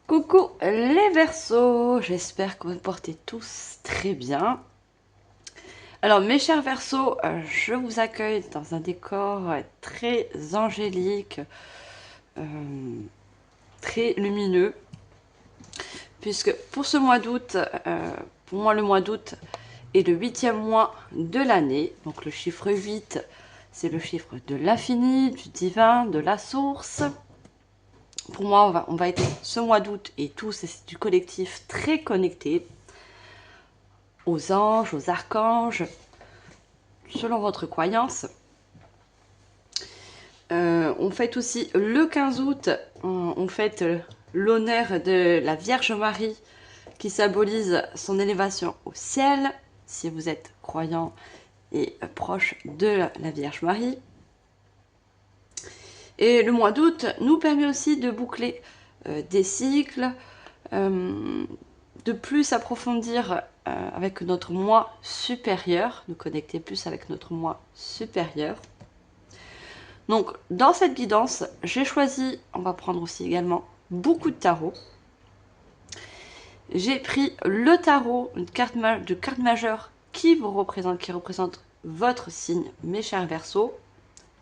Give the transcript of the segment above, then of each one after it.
Coucou les Verseaux, j'espère que vous vous portez tous très bien. Alors mes chers Verseaux, je vous accueille dans un décor très angélique, euh, très lumineux, puisque pour ce mois d'août, pour moi le mois d'août est le 8e mois de l'année, donc le chiffre 8, c'est le chiffre de l'infini, du divin, de la source. Pour moi, on va être ce mois d'août et tous, c'est du collectif très connecté aux anges, aux archanges, selon votre croyance. On fête aussi le 15 août, on fête l'honneur de la Vierge Marie qui symbolise son élévation au ciel, si vous êtes croyant et proche de la Vierge Marie. Et le mois d'août nous permet aussi de boucler des cycles, de plus approfondir avec notre moi supérieur, nous connecter plus avec notre moi supérieur. Donc dans cette guidance, j'ai choisi, on va prendre aussi également beaucoup de tarot. J'ai pris le tarot, une carte majeure qui vous représente, qui représente votre signe, mes chers Verseaux.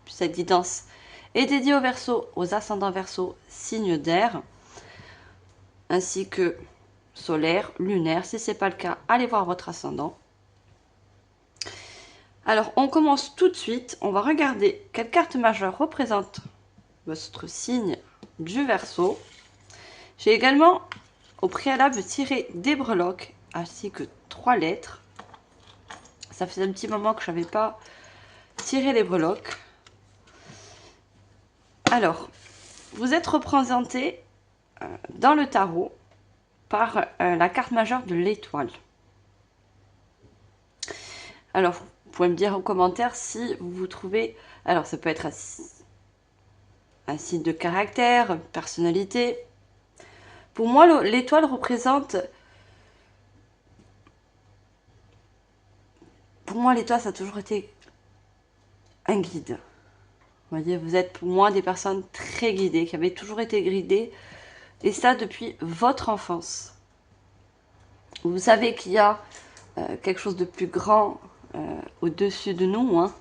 Cette guidance est dédiée aux Verseaux, aux ascendants Verseaux, signes d'air, ainsi que solaire, lunaire. Si ce n'est pas le cas, allez voir votre ascendant. Alors, on commence tout de suite. On va regarder quelle carte majeure représente votre signe du Verseau. J'ai également, au préalable, tiré des breloques, ainsi que 3 lettres. Ça faisait un petit moment que je n'avais pas tiré les breloques. Alors, vous êtes représenté dans le tarot par la carte majeure de l'étoile. Alors, vous pouvez me dire en commentaire si vous vous trouvez... Alors, ça peut être un signe de caractère, personnalité. Pour moi, l'étoile représente... Pour moi, l'étoile, ça a toujours été un guide. Vous voyez, vous êtes pour moi des personnes très guidées, qui avaient toujours été guidées, et ça depuis votre enfance. Vous savez qu'il y a quelque chose de plus grand au-dessus de nous, hein.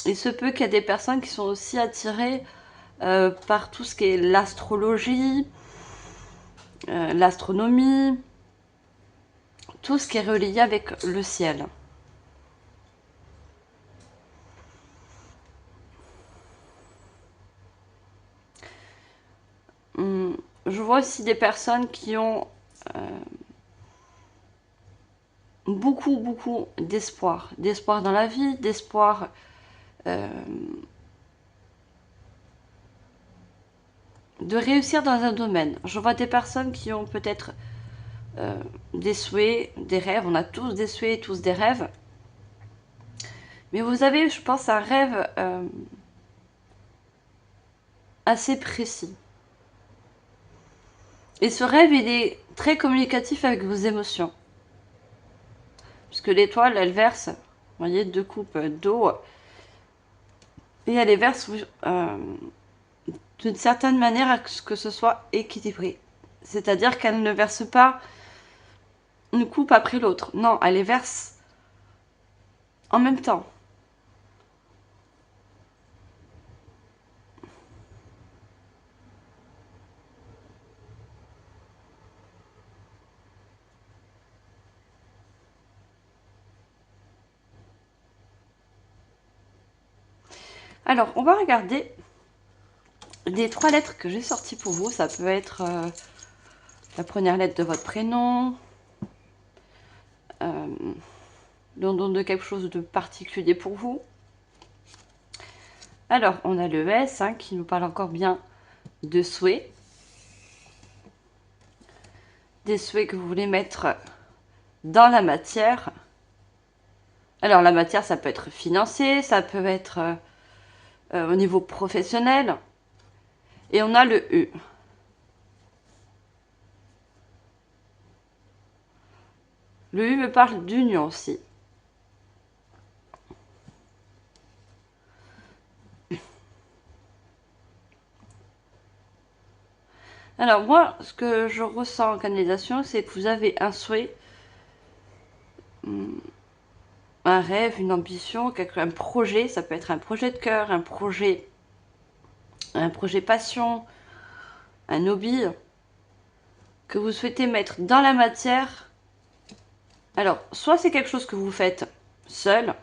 Il se peut qu'il y ait des personnes qui sont aussi attirées par tout ce qui est l'astrologie, l'astronomie, tout ce qui est relié avec le ciel. Je vois aussi des personnes qui ont beaucoup d'espoir. D'espoir dans la vie, d'espoir de réussir dans un domaine. Je vois des personnes qui ont peut-être des souhaits, des rêves. On a tous des souhaits, tous des rêves. Mais vous avez, je pense, un rêve assez précis. Et ce rêve, il est très communicatif avec vos émotions. Puisque l'étoile, elle verse, vous voyez, 2 coupes d'eau. Et elle les verse d'une certaine manière à ce que ce soit équilibré. C'est-à-dire qu'elle ne verse pas une coupe après l'autre. Non, elle les verse en même temps. Alors, on va regarder les 3 lettres que j'ai sorties pour vous. Ça peut être la première lettre de votre prénom, le nom de quelque chose de particulier pour vous. Alors, on a le S hein, qui nous parle encore bien de souhaits. Des souhaits que vous voulez mettre dans la matière. Alors, la matière, ça peut être financier, ça peut être au niveau professionnel. Et on a le E. Le U me parle d'union aussi. Alors moi, ce que je ressens en canalisation, c'est que vous avez un souhait, un rêve, une ambition, un projet. Ça peut être un projet de cœur, un projet passion, un hobby que vous souhaitez mettre dans la matière. Alors, soit c'est quelque chose que vous faites seul,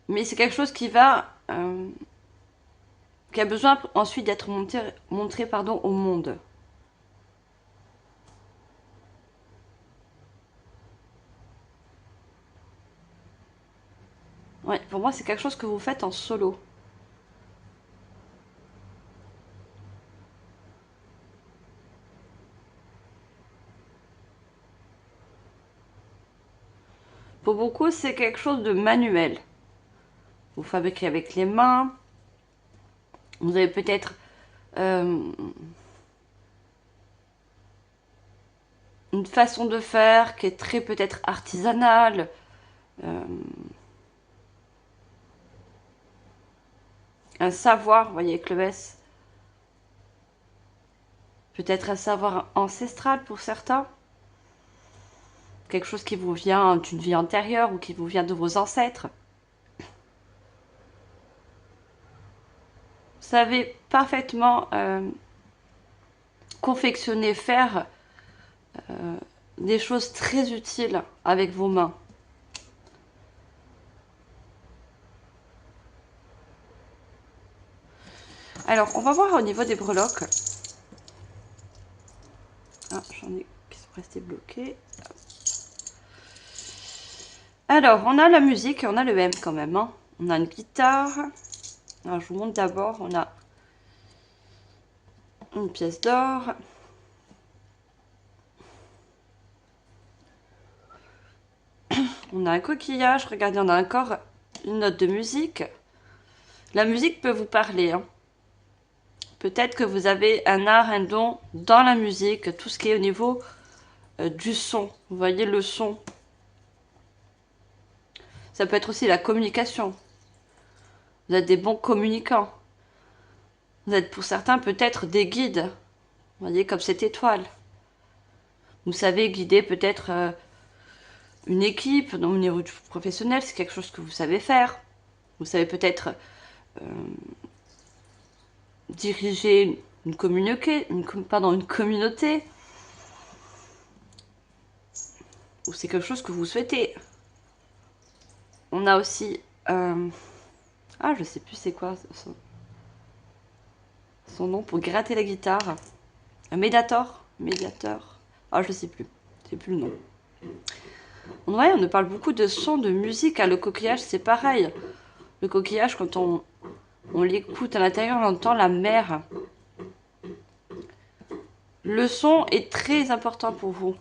mais c'est quelque chose qui a besoin ensuite d'être montré pardon, au monde. Ouais, pour moi, c'est quelque chose que vous faites en solo. Pour beaucoup, c'est quelque chose de manuel. Vous fabriquez avec les mains. Vous avez peut-être une façon de faire qui est très peut-être artisanale. euh, un savoir, vous voyez, avec le S. Peut-être un savoir ancestral pour certains. Quelque chose qui vous vient d'une vie antérieure ou qui vous vient de vos ancêtres. Vous savez parfaitement confectionner, faire des choses très utiles avec vos mains. Alors, on va voir au niveau des breloques. Ah, j'en ai qui sont restés bloqués. Alors, on a la musique et on a le M quand même. Hein. On a une guitare. Alors, je vous montre d'abord. On a une pièce d'or. On a un coquillage. Regardez, on a encore une note de musique. La musique peut vous parler. Hein. Peut-être que vous avez un art, un don dans la musique. Tout ce qui est au niveau du son. Vous voyez le son. Ça peut être aussi la communication. Vous êtes des bons communicants. Vous êtes pour certains peut-être des guides. Vous voyez comme cette étoile. Vous savez guider peut-être une équipe, au niveau professionnel, c'est quelque chose que vous savez faire. Vous savez peut-être diriger une communauté, une communauté. Ou c'est quelque chose que vous souhaitez. On a aussi... ah, je sais plus c'est quoi son nom pour gratter la guitare. Un médiator. Médiateur. Ah, je sais plus. Je sais plus le nom. Ouais, on nous parle beaucoup de son, de musique. Ah, le coquillage, c'est pareil. Le coquillage, quand on l'écoute à l'intérieur, on entend la mer. Le son est très important pour vous.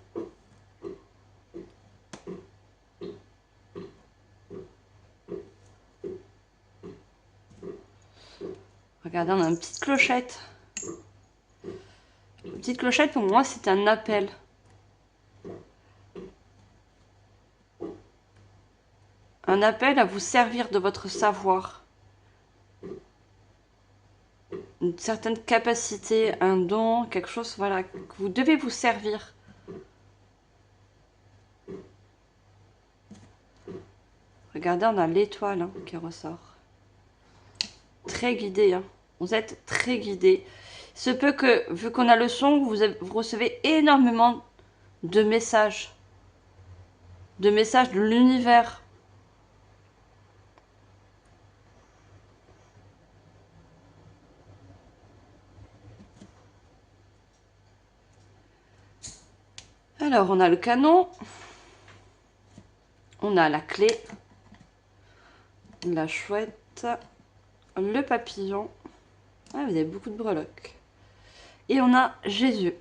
Regardez, on a une petite clochette. Une petite clochette, pour moi, c'est un appel. Un appel à vous servir de votre savoir. Une certaine capacité, un don, quelque chose, voilà, que vous devez vous servir. Regardez, on a l'étoile hein, qui ressort. Très guidé, hein. Vous êtes très guidé. Il se peut que, vu qu'on a le son, vous recevez énormément de messages. De messages de l'univers. Alors, on a le canon. On a la clé. La chouette. Le papillon. Ah, vous avez beaucoup de breloques. Et on a Jésus.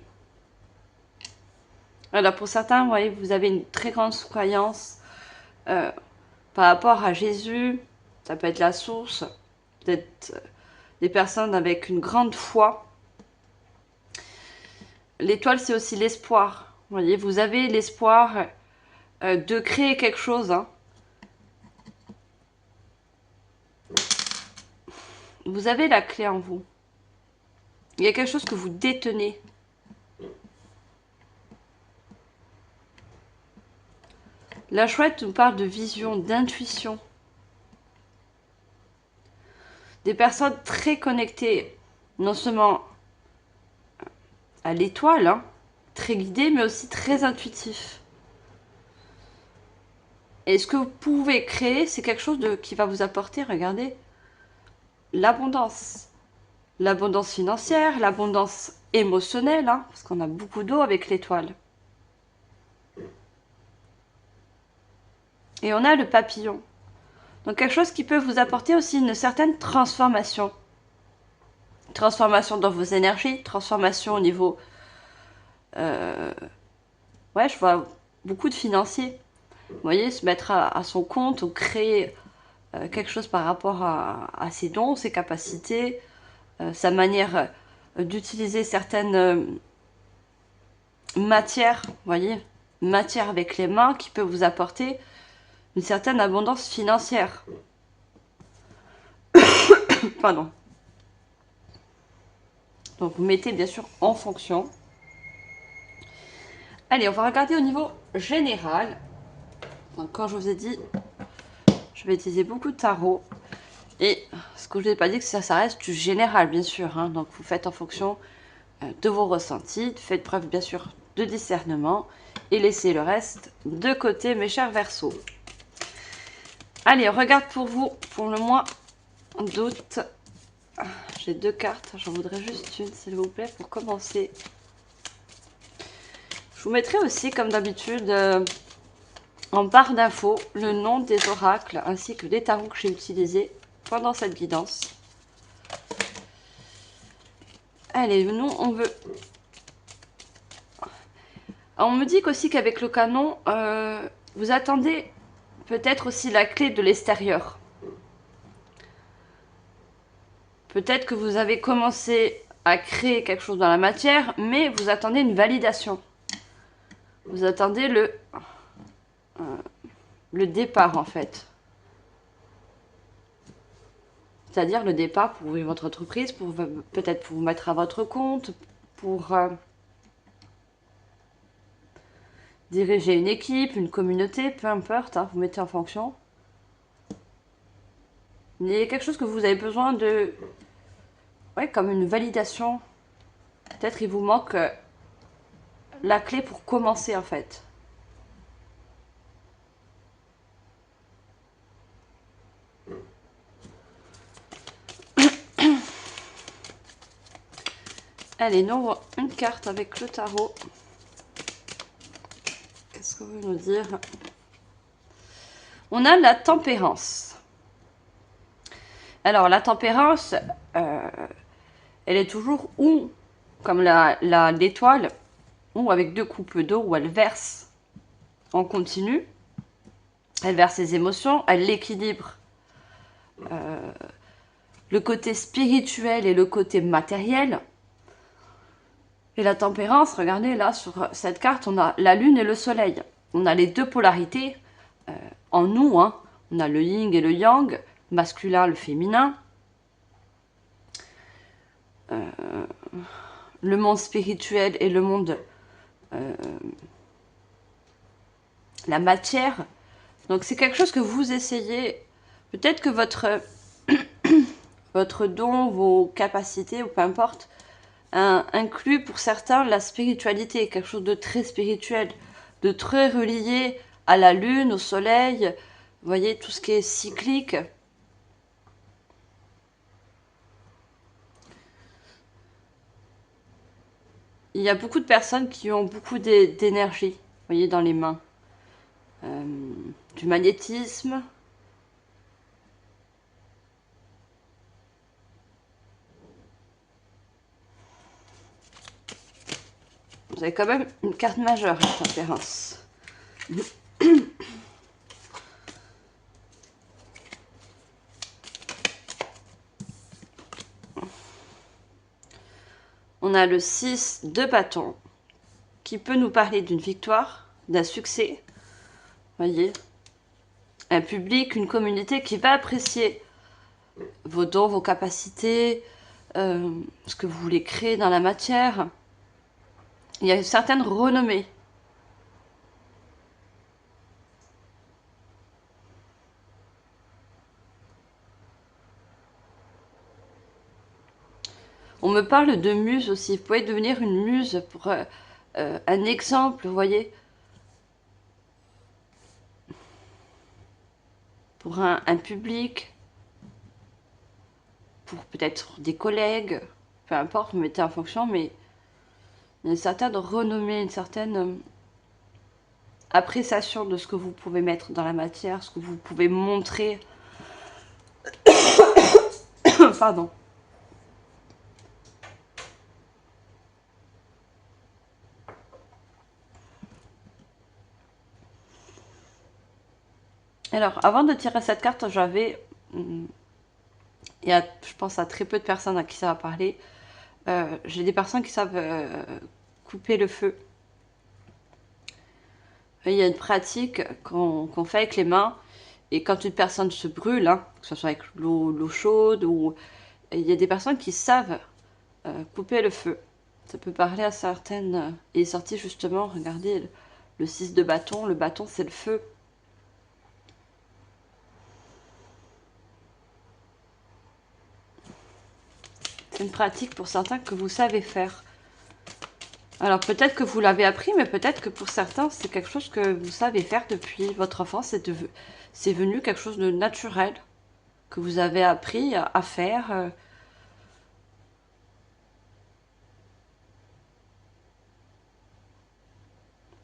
Alors, pour certains, vous voyez, vous avez une très grande croyance par rapport à Jésus. Ça peut être la source. Peut-être des personnes avec une grande foi. L'étoile, c'est aussi l'espoir. Vous voyez, vous avez l'espoir de créer quelque chose. Hein. Vous avez la clé en vous. Il y a quelque chose que vous détenez. La chouette nous parle de vision, d'intuition. Des personnes très connectées, non seulement à l'étoile, hein, très guidées, mais aussi très intuitifs. Et ce que vous pouvez créer, c'est quelque chose qui va vous apporter, regardez, l'abondance. L'abondance financière, l'abondance émotionnelle, hein, parce qu'on a beaucoup d'eau avec l'étoile. Et on a le papillon. Donc quelque chose qui peut vous apporter aussi une certaine transformation. Transformation dans vos énergies, transformation au niveau... ouais, je vois beaucoup de financiers. Vous voyez, se mettre à son compte ou créer quelque chose par rapport à ses dons, ses capacités, sa manière d'utiliser certaines matières, vous voyez, matière avec les mains qui peut vous apporter une certaine abondance financière. Pardon. Donc vous mettez bien sûr en fonction. Allez, on va regarder au niveau général. Donc, quand je vous ai dit, je vais utiliser beaucoup de tarot. Et ce que je n'ai pas dit, que ça reste du général, bien sûr. Hein. Donc vous faites en fonction de vos ressentis. Faites preuve, bien sûr, de discernement. Et laissez le reste de côté, mes chers Verseaux. Allez, on regarde pour vous, pour le mois d'août. J'ai 2 cartes. J'en voudrais juste une, s'il vous plaît, pour commencer. Je vous mettrai aussi, comme d'habitude, en barre d'infos, le nom des oracles ainsi que des tarots que j'ai utilisés pendant cette guidance. Allez, nous, on veut... On me dit aussi qu'avec le canon, vous attendez peut-être aussi la clé de l'extérieur. Peut-être que vous avez commencé à créer quelque chose dans la matière, mais vous attendez une validation. Vous attendez le départ, en fait. C'est-à-dire le départ pour ouvrir votre entreprise, peut-être pour vous mettre à votre compte, pour diriger une équipe, une communauté, peu importe, hein, vous mettez en fonction. Il y a quelque chose que vous avez besoin de... Ouais, comme une validation. Peut-être il vous manque la clé pour commencer, en fait. Allez, nous ouvrons une carte avec le tarot. Qu'est-ce qu'on veut nous dire? On a la tempérance. Alors, la tempérance, elle est toujours ou, comme l'étoile, ou avec 2 coupes d'eau, où elle verse en continu. Elle verse ses émotions, elle l'équilibre. Le côté spirituel et le côté matériel. Et la tempérance, regardez là, sur cette carte, on a la lune et le soleil. On a les 2 polarités en nous. Hein. On a le yin et le yang, masculin, le féminin. Le monde spirituel et le monde... la matière. Donc c'est quelque chose que vous essayez. Peut-être que votre don, vos capacités, ou peu importe, inclut pour certains la spiritualité, quelque chose de très spirituel, de très relié à la lune, au soleil, vous voyez, tout ce qui est cyclique. Il y a beaucoup de personnes qui ont beaucoup d'énergie, vous voyez, dans les mains. Du magnétisme. Vous avez quand même une carte majeure, la tempérance. On a le 6 de bâton qui peut nous parler d'une victoire, d'un succès. Voyez, un public, une communauté qui va apprécier vos dons, vos capacités, ce que vous voulez créer dans la matière. Il y a une certaine renommée. On me parle de muse aussi. Vous pouvez devenir une muse pour un exemple, vous voyez, pour un public, pour peut-être des collègues, peu importe, vous mettez en fonction, mais il y a une certaine renommée, une certaine appréciation de ce que vous pouvez mettre dans la matière, ce que vous pouvez montrer. Pardon. Alors, avant de tirer cette carte, j'avais... Il y a, je pense, à très peu de personnes à qui ça va parler. J'ai des personnes qui savent couper le feu. Il y a une pratique qu'on fait avec les mains. Et quand une personne se brûle, hein, que ce soit avec l'eau chaude, ou il y a des personnes qui savent couper le feu. Ça peut parler à certaines... Il est sorti justement, regardez, le 6 de bâton. Le bâton, c'est le feu. C'est une pratique pour certains que vous savez faire. Alors peut-être que vous l'avez appris, mais peut-être que pour certains, c'est quelque chose que vous savez faire depuis votre enfance. C'est venu quelque chose de naturel que vous avez appris à faire.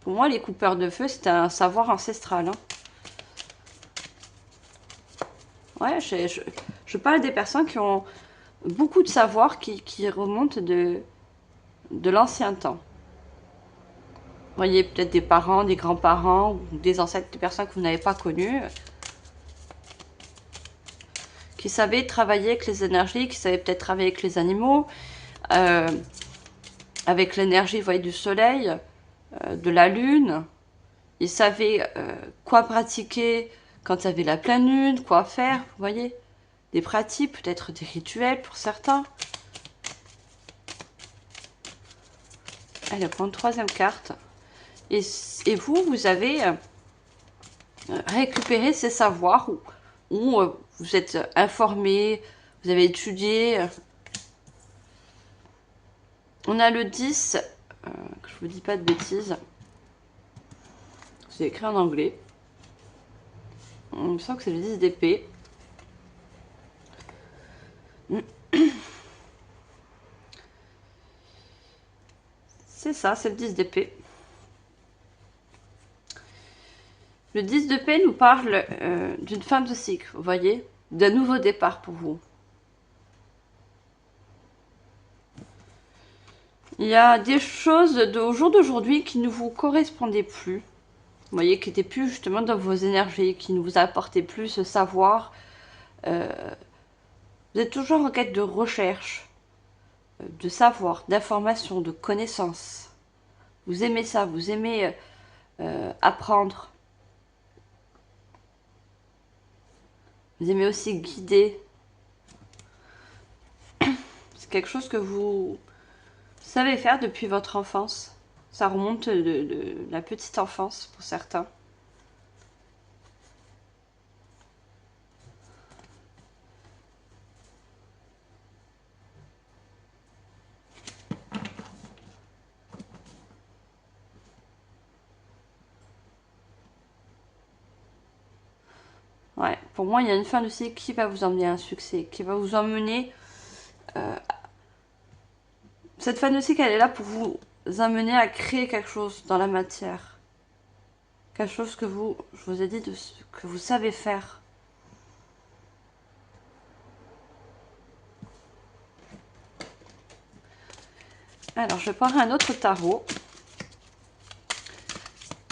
Pour moi, les coupeurs de feu, c'est un savoir ancestral. Hein. Ouais, je parle des personnes qui ont beaucoup de savoir qui remontent de l'ancien temps. Vous voyez, peut-être des parents, des grands-parents, ou des ancêtres, des personnes que vous n'avez pas connues, qui savaient travailler avec les énergies, qui savaient peut-être travailler avec les animaux, avec l'énergie, vous voyez, du soleil, de la lune. Ils savaient quoi pratiquer quand il y avait la pleine lune, quoi faire, vous voyez. Des pratiques, peut-être des rituels pour certains. Allez, on prend une troisième carte. Et vous avez récupéré ces savoirs où vous êtes informé, vous avez étudié. On a le 10, que je vous dis pas de bêtises. C'est écrit en anglais. On me sent que c'est le 10 d'épée. C'est ça, c'est le 10 d'épée. Le 10 d'épée nous parle d'une fin de cycle, vous voyez, d'un nouveau départ pour vous. Il y a des choses au jour d'aujourd'hui qui ne vous correspondaient plus. Vous voyez, qui n'étaient plus justement dans vos énergies, qui ne vous apportaient plus ce savoir. Vous êtes toujours en quête de recherche, de savoir, d'information, de connaissances. Vous aimez ça, vous aimez apprendre. Vous aimez aussi guider. C'est quelque chose que vous savez faire depuis votre enfance. Ça remonte de la petite enfance pour certains. Ouais, pour moi, il y a une fin de cycle qui va vous emmener à un succès, qui va vous emmener... Cette fin de cycle, elle est là pour vous amener à créer quelque chose dans la matière. Quelque chose que je vous ai dit, que vous savez faire. Alors, je vais prendre un autre tarot.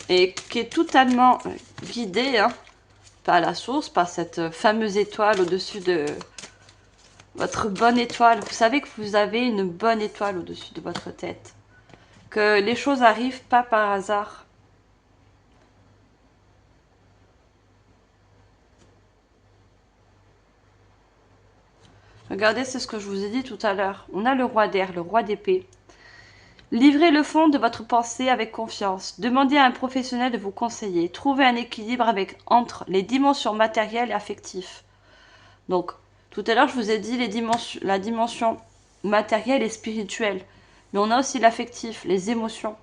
Et qui est totalement guidé par la source, par cette fameuse étoile au-dessus de votre bonne étoile. Vous savez que vous avez une bonne étoile au-dessus de votre tête. Que les choses arrivent pas par hasard. Regardez, c'est ce que je vous ai dit tout à l'heure. On a le roi d'air, le roi d'épée. Livrez le fond de votre pensée avec confiance. Demandez à un professionnel de vous conseiller. Trouvez un équilibre entre les dimensions matérielles et affectives. Donc, tout à l'heure, je vous ai dit la dimension matérielle et spirituelle. Mais on a aussi l'affectif, les émotions.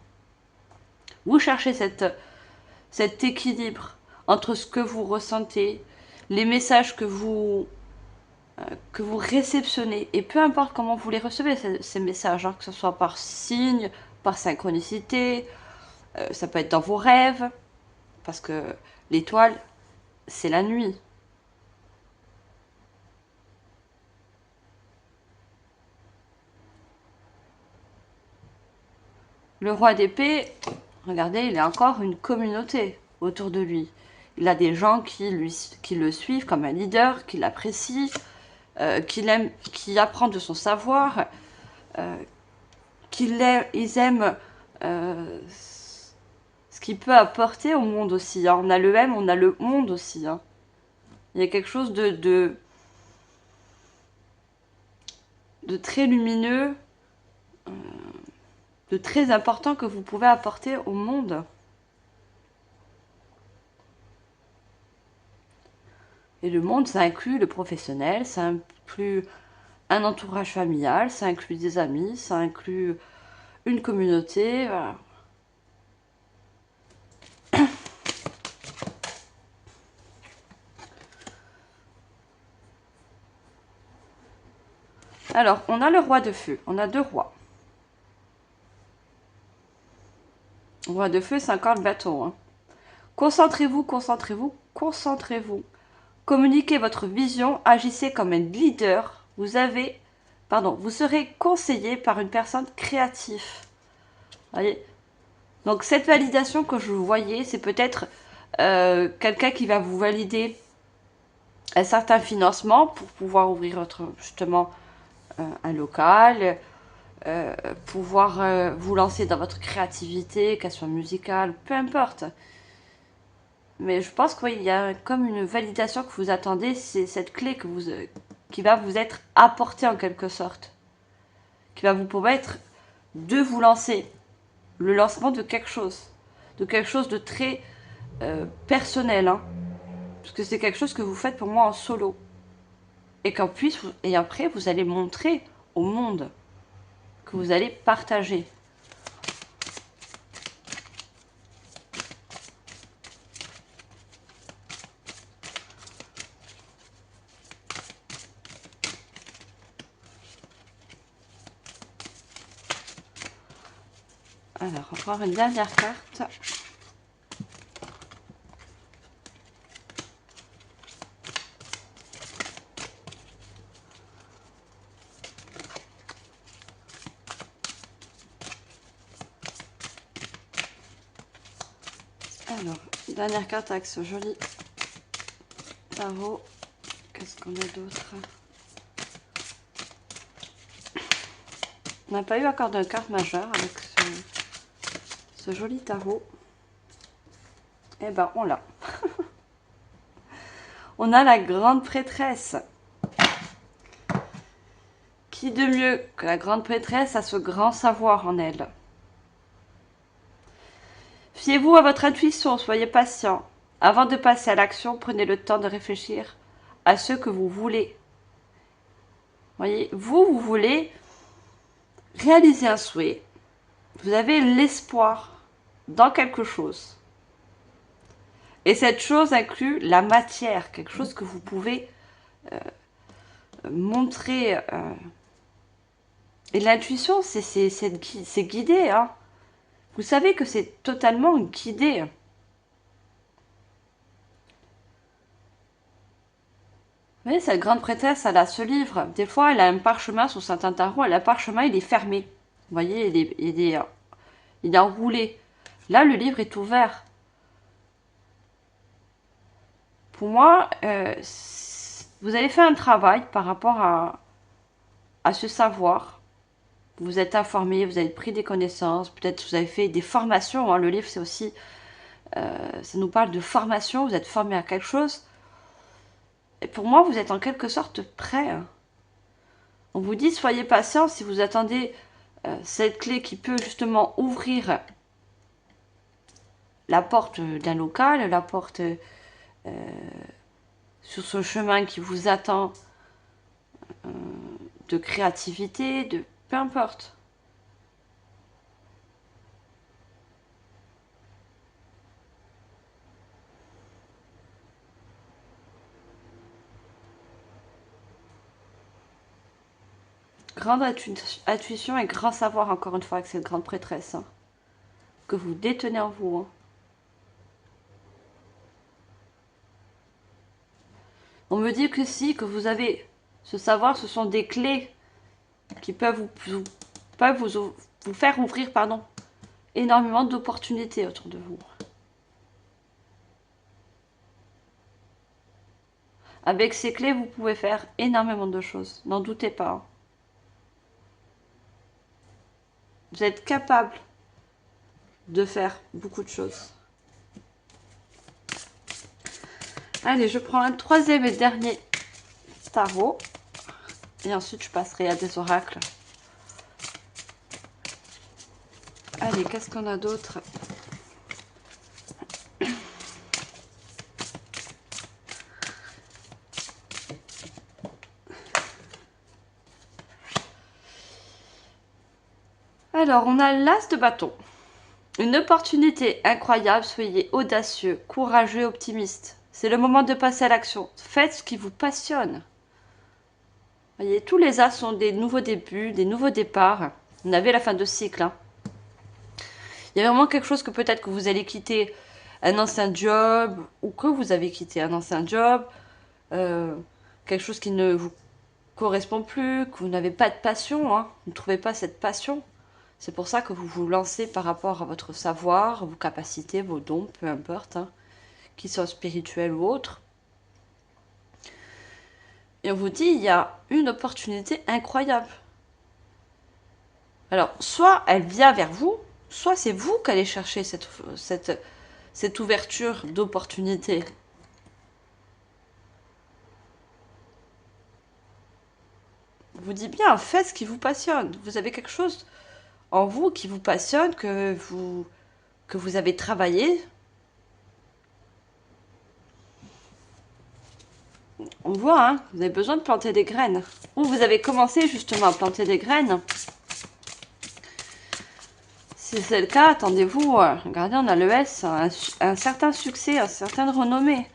Vous cherchez cet équilibre entre ce que vous ressentez, les messages que vous réceptionnez. Et peu importe comment vous les recevez, ces messages, hein, que ce soit par signe, par synchronicité, ça peut être dans vos rêves, parce que l'étoile, c'est la nuit. Le roi d'épée, regardez, il a encore une communauté autour de lui. Il a des gens qui le suivent comme un leader, qui l'apprécient, qui apprend de son savoir, ils aiment ce qu'il peut apporter au monde aussi. Hein. On a le M, on a le monde aussi. Hein. Il y a quelque chose de très lumineux, de très important que vous pouvez apporter au monde. Et le monde, ça inclut le professionnel, ça inclut un entourage familial, ça inclut des amis, ça inclut une communauté. Voilà. Alors, on a le roi de feu, on a deux rois. Le roi de feu, c'est encore le bâton. Hein. Concentrez-vous, concentrez-vous, concentrez-vous. Communiquez votre vision, agissez comme un leader. Vous serez conseillé par une personne créative. Voyez. Donc cette validation que je vous voyais, c'est peut-être quelqu'un qui va vous valider un certain financement pour pouvoir ouvrir justement un local, pouvoir vous lancer dans votre créativité, qu'elle soit musicale, peu importe. Mais je pense qu'il y a comme une validation que vous attendez, c'est cette clé qui va vous être apportée en quelque sorte, qui va vous permettre de vous lancer, le lancement de quelque chose de très personnel, hein, parce que c'est quelque chose que vous faites pour moi en solo, et après vous allez montrer au monde, que vous allez partager. Alors, encore une dernière carte. Alors, dernière carte avec ce joli tarot. Qu'est-ce qu'on a d'autre? On n'a pas eu encore de carte majeure avec ce joli tarot. Eh ben, on l'a. On a la grande prêtresse. Qui de mieux que la grande prêtresse a ce grand savoir en elle? Fiez-vous à votre intuition, soyez patient. Avant de passer à l'action, prenez le temps de réfléchir à ce que vous voulez. Voyez, vous voulez réaliser un souhait. Vous avez l'espoir dans quelque chose. Et cette chose inclut la matière, quelque chose que vous pouvez montrer. Et l'intuition, c'est guidé. Hein. Vous savez que c'est totalement guidé. Vous voyez, cette grande prêtresse, elle a ce livre. Des fois, elle a un parchemin sur certains tarots. Le parchemin, il est fermé. Vous voyez, il est enroulé. Là, le livre est ouvert. Pour moi, vous avez fait un travail par rapport à ce savoir. Vous vous êtes informé, vous avez pris des connaissances, peut-être vous avez fait des formations. Hein. Le livre, c'est aussi, ça nous parle de formation. Vous êtes formé à quelque chose. Et pour moi, vous êtes en quelque sorte prêt. Hein. On vous dit, soyez patient si vous attendez cette clé qui peut justement ouvrir la porte d'un local, la porte sur ce chemin qui vous attend de créativité, de peu importe. Grande intuition et grand savoir, encore une fois, avec cette grande prêtresse, hein, que vous détenez en vous. Hein. On me dit que si, que vous avez ce savoir, ce sont des clés qui peuvent vous faire ouvrir énormément d'opportunités autour de vous. Avec ces clés, vous pouvez faire énormément de choses, n'en doutez pas. Hein. Vous êtes capable de faire beaucoup de choses. Allez, je prends un troisième et dernier tarot. Et ensuite, je passerai à des oracles. Allez, qu'est-ce qu'on a d'autre? Alors, on a l'as de bâton. Une opportunité incroyable, soyez audacieux, courageux, optimiste. C'est le moment de passer à l'action. Faites ce qui vous passionne. Voyez, tous les as sont des nouveaux débuts, des nouveaux départs. On avait la fin de cycle. Hein. Il y a vraiment quelque chose que peut-être que vous allez quitter un ancien job ou que vous avez quitté un ancien job. Quelque chose qui ne vous correspond plus, que vous n'avez pas de passion. Hein. Vous ne trouvez pas cette passion. C'est pour ça que vous vous lancez par rapport à votre savoir, vos capacités, vos dons, peu importe, hein, qu'ils soient spirituels ou autres. Et on vous dit, il y a une opportunité incroyable. Alors, soit elle vient vers vous, soit c'est vous qui allez chercher cette ouverture d'opportunité. On vous dit bien, faites ce qui vous passionne. Vous avez quelque chose en vous qui vous passionne, que vous avez travaillé. On voit, hein, vous avez besoin de planter des graines. Ou vous avez commencé justement à planter des graines. Si c'est le cas, attendez-vous. Regardez, on a le S, un certain succès, une certaine renommée.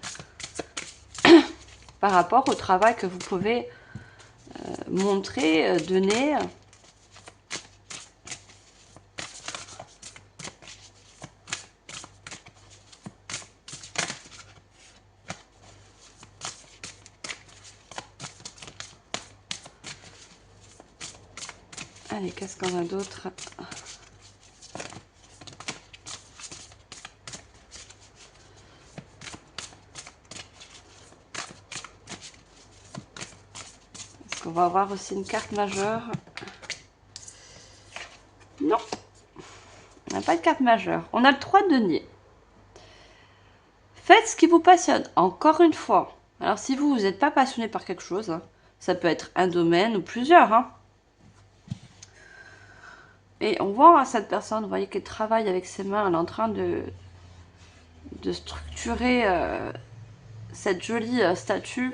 Par rapport au travail que vous pouvez montrer, donner. Allez, qu'est-ce qu'on a d'autre? Est-ce qu'on va avoir aussi une carte majeure? Non. On n'a pas de carte majeure. On a le 3 de denier. Faites ce qui vous passionne. Encore une fois. Alors, si vous n'êtes pas passionné par quelque chose, hein, ça peut être un domaine ou plusieurs, hein. Et on voit cette personne, vous voyez qu'elle travaille avec ses mains, elle est en train de structurer cette jolie statue.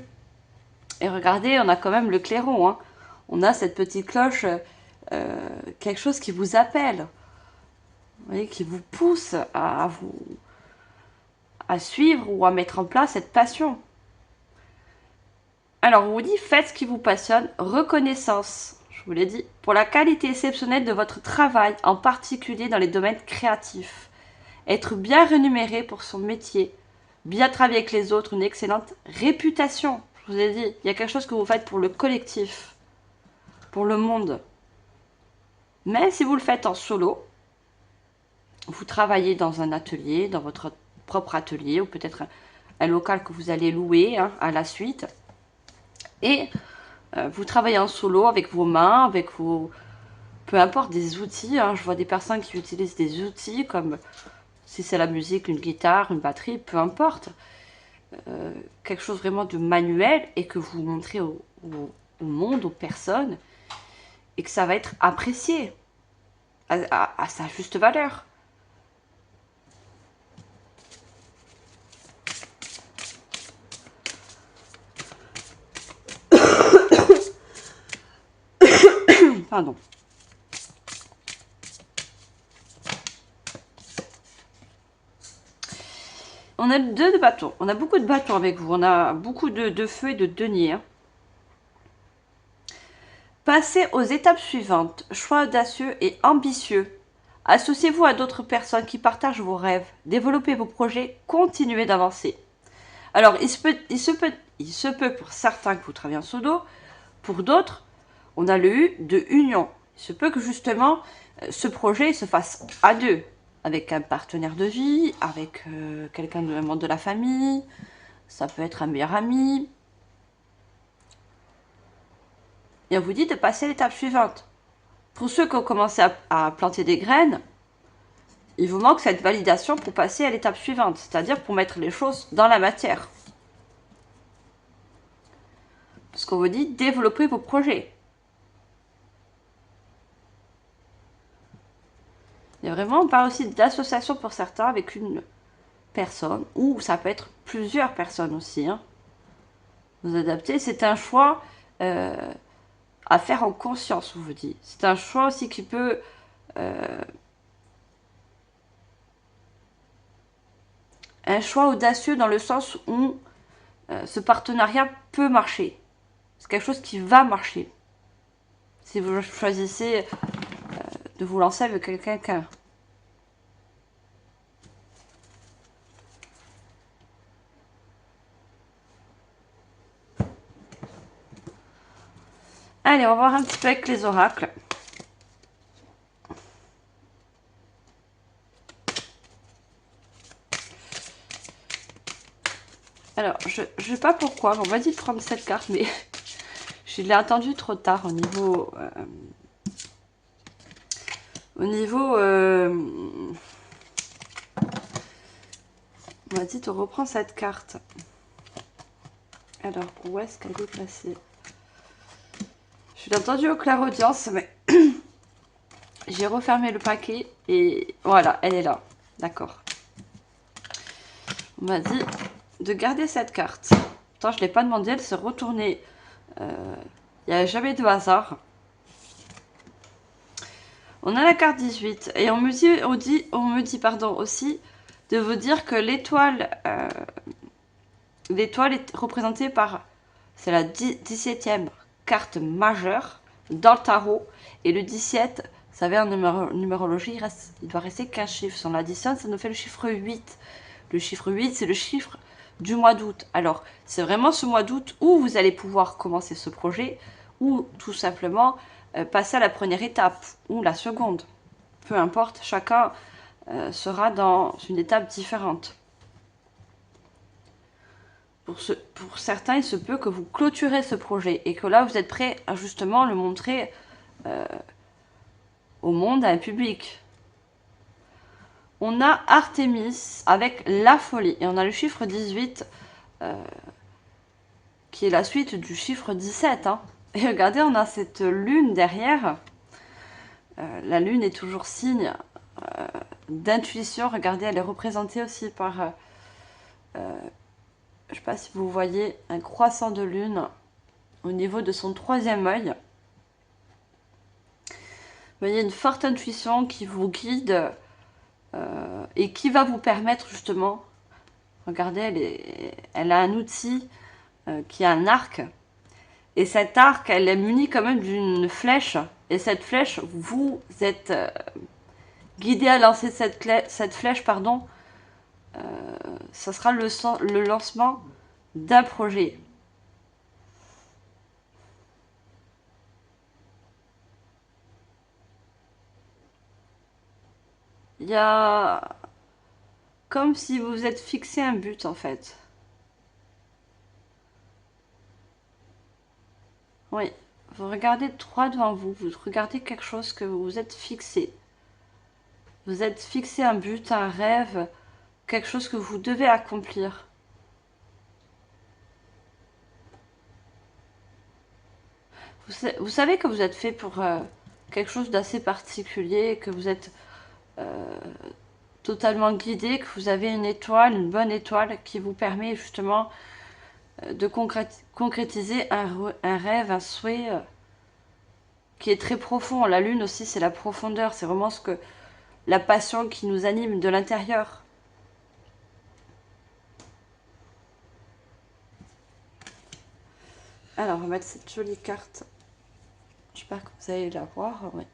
Et regardez, on a quand même le clairon. Hein. On a cette petite cloche, quelque chose qui vous appelle. Vous voyez, qui vous pousse à suivre ou à mettre en place cette passion. Alors, on vous dit, faites ce qui vous passionne, reconnaissance. Je vous l'ai dit, pour la qualité exceptionnelle de votre travail, en particulier dans les domaines créatifs. Être bien rémunéré pour son métier, bien travailler avec les autres, une excellente réputation. Je vous ai dit, il y a quelque chose que vous faites pour le collectif, pour le monde. Mais si vous le faites en solo, vous travaillez dans un atelier, dans votre propre atelier, ou peut-être un local que vous allez louer hein, à la suite. Et vous travaillez en solo avec vos mains, avec vos... peu importe, des outils. Hein. Je vois des personnes qui utilisent des outils comme, si c'est la musique, une guitare, une batterie, peu importe. Quelque chose vraiment de manuel et que vous montrez au monde, aux personnes. et que ça va être apprécié à sa juste valeur. Pardon. On a deux bâtons. On a beaucoup de bâtons avec vous. On a beaucoup de feux et de deniers. Hein. Passez aux étapes suivantes. Choix audacieux et ambitieux. Associez-vous à d'autres personnes qui partagent vos rêves. Développez vos projets. Continuez d'avancer. Alors, il se peut pour certains que vous travaillez en solo. Pour d'autres, on a le U de union. Il se peut que justement, ce projet se fasse à deux. Avec un partenaire de vie, avec quelqu'un de un membre de la famille. Ça peut être un meilleur ami. Et on vous dit de passer à l'étape suivante. Pour ceux qui ont commencé à planter des graines, il vous manque cette validation pour passer à l'étape suivante, c'est-à-dire pour mettre les choses dans la matière. Parce qu'on vous dit développer vos projets. Il y a vraiment, on parle aussi d'association pour certains avec une personne, ou ça peut être plusieurs personnes aussi. Hein. Vous adaptez, c'est un choix à faire en conscience, on vous dit. C'est un choix aussi qui peut un choix audacieux dans le sens où ce partenariat peut marcher. C'est quelque chose qui va marcher. Si vous choisissez de vous lancer avec quelqu'un. Allez, on va voir un petit peu avec les oracles. Alors, je ne sais pas pourquoi, on m'a dit de prendre cette carte, mais je l'ai attendu trop tard au niveau... on m'a dit de reprendre cette carte. Alors, où est-ce qu'elle est placée? Je l'ai entendu au clair-audience, mais j'ai refermé le paquet et voilà, elle est là. D'accord. On m'a dit de garder cette carte. Pourtant, je ne l'ai pas demandé, elle s'est retournée. Il n'y a jamais de hasard. On a la carte 18 et on me dit pardon, aussi de vous dire que l'étoile est représentée par, c'est la 17e carte majeure dans le tarot. Et le 17, vous savez, en numérologie, il doit rester qu'un chiffre. Si on l'additionne, ça nous fait le chiffre 8. Le chiffre 8, c'est le chiffre du mois d'août. Alors, c'est vraiment ce mois d'août où vous allez pouvoir commencer ce projet ou tout simplement passer à la première étape ou la seconde. Peu importe, chacun sera dans une étape différente. Pour certains, il se peut que vous clôturez ce projet et que là, vous êtes prêt à justement le montrer au monde, à un public. On a Artémis avec la folie et on a le chiffre 18 qui est la suite du chiffre 17. Hein. Et regardez, on a cette lune derrière. La lune est toujours signe d'intuition. Regardez, elle est représentée aussi par... je ne sais pas si vous voyez un croissant de lune au niveau de son troisième œil. Vous voyez une forte intuition qui vous guide et qui va vous permettre justement... Regardez, elle a un outil qui a un arc. Et cet arc, elle est munie quand même d'une flèche. Et cette flèche, vous êtes guidé à lancer cette flèche, pardon. Ça sera le lancement d'un projet. Il y a comme si vous êtes fixé un but en fait. Oui, vous regardez droit devant vous, vous regardez quelque chose que vous vous êtes fixé. Vous êtes fixé un but, un rêve, quelque chose que vous devez accomplir. Vous savez que vous êtes fait pour quelque chose d'assez particulier, que vous êtes totalement guidé, que vous avez une étoile, une bonne étoile qui vous permet justement de concrétiser un rêve, un souhait qui est très profond. La lune aussi, c'est la profondeur, c'est vraiment la passion qui nous anime de l'intérieur. Alors, on va mettre cette jolie carte. J'espère que vous allez la voir. Ouais.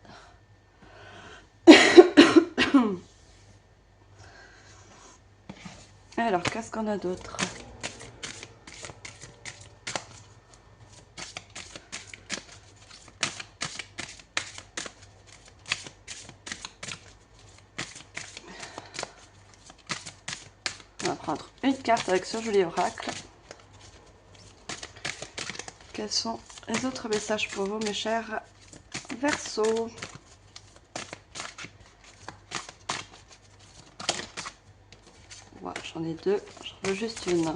Alors, qu'est-ce qu'on a d'autre? On va prendre une carte avec ce joli oracle. Quels sont les autres messages pour vous, mes chers Verseaux? Ouais, j'en ai deux, j'en veux juste une.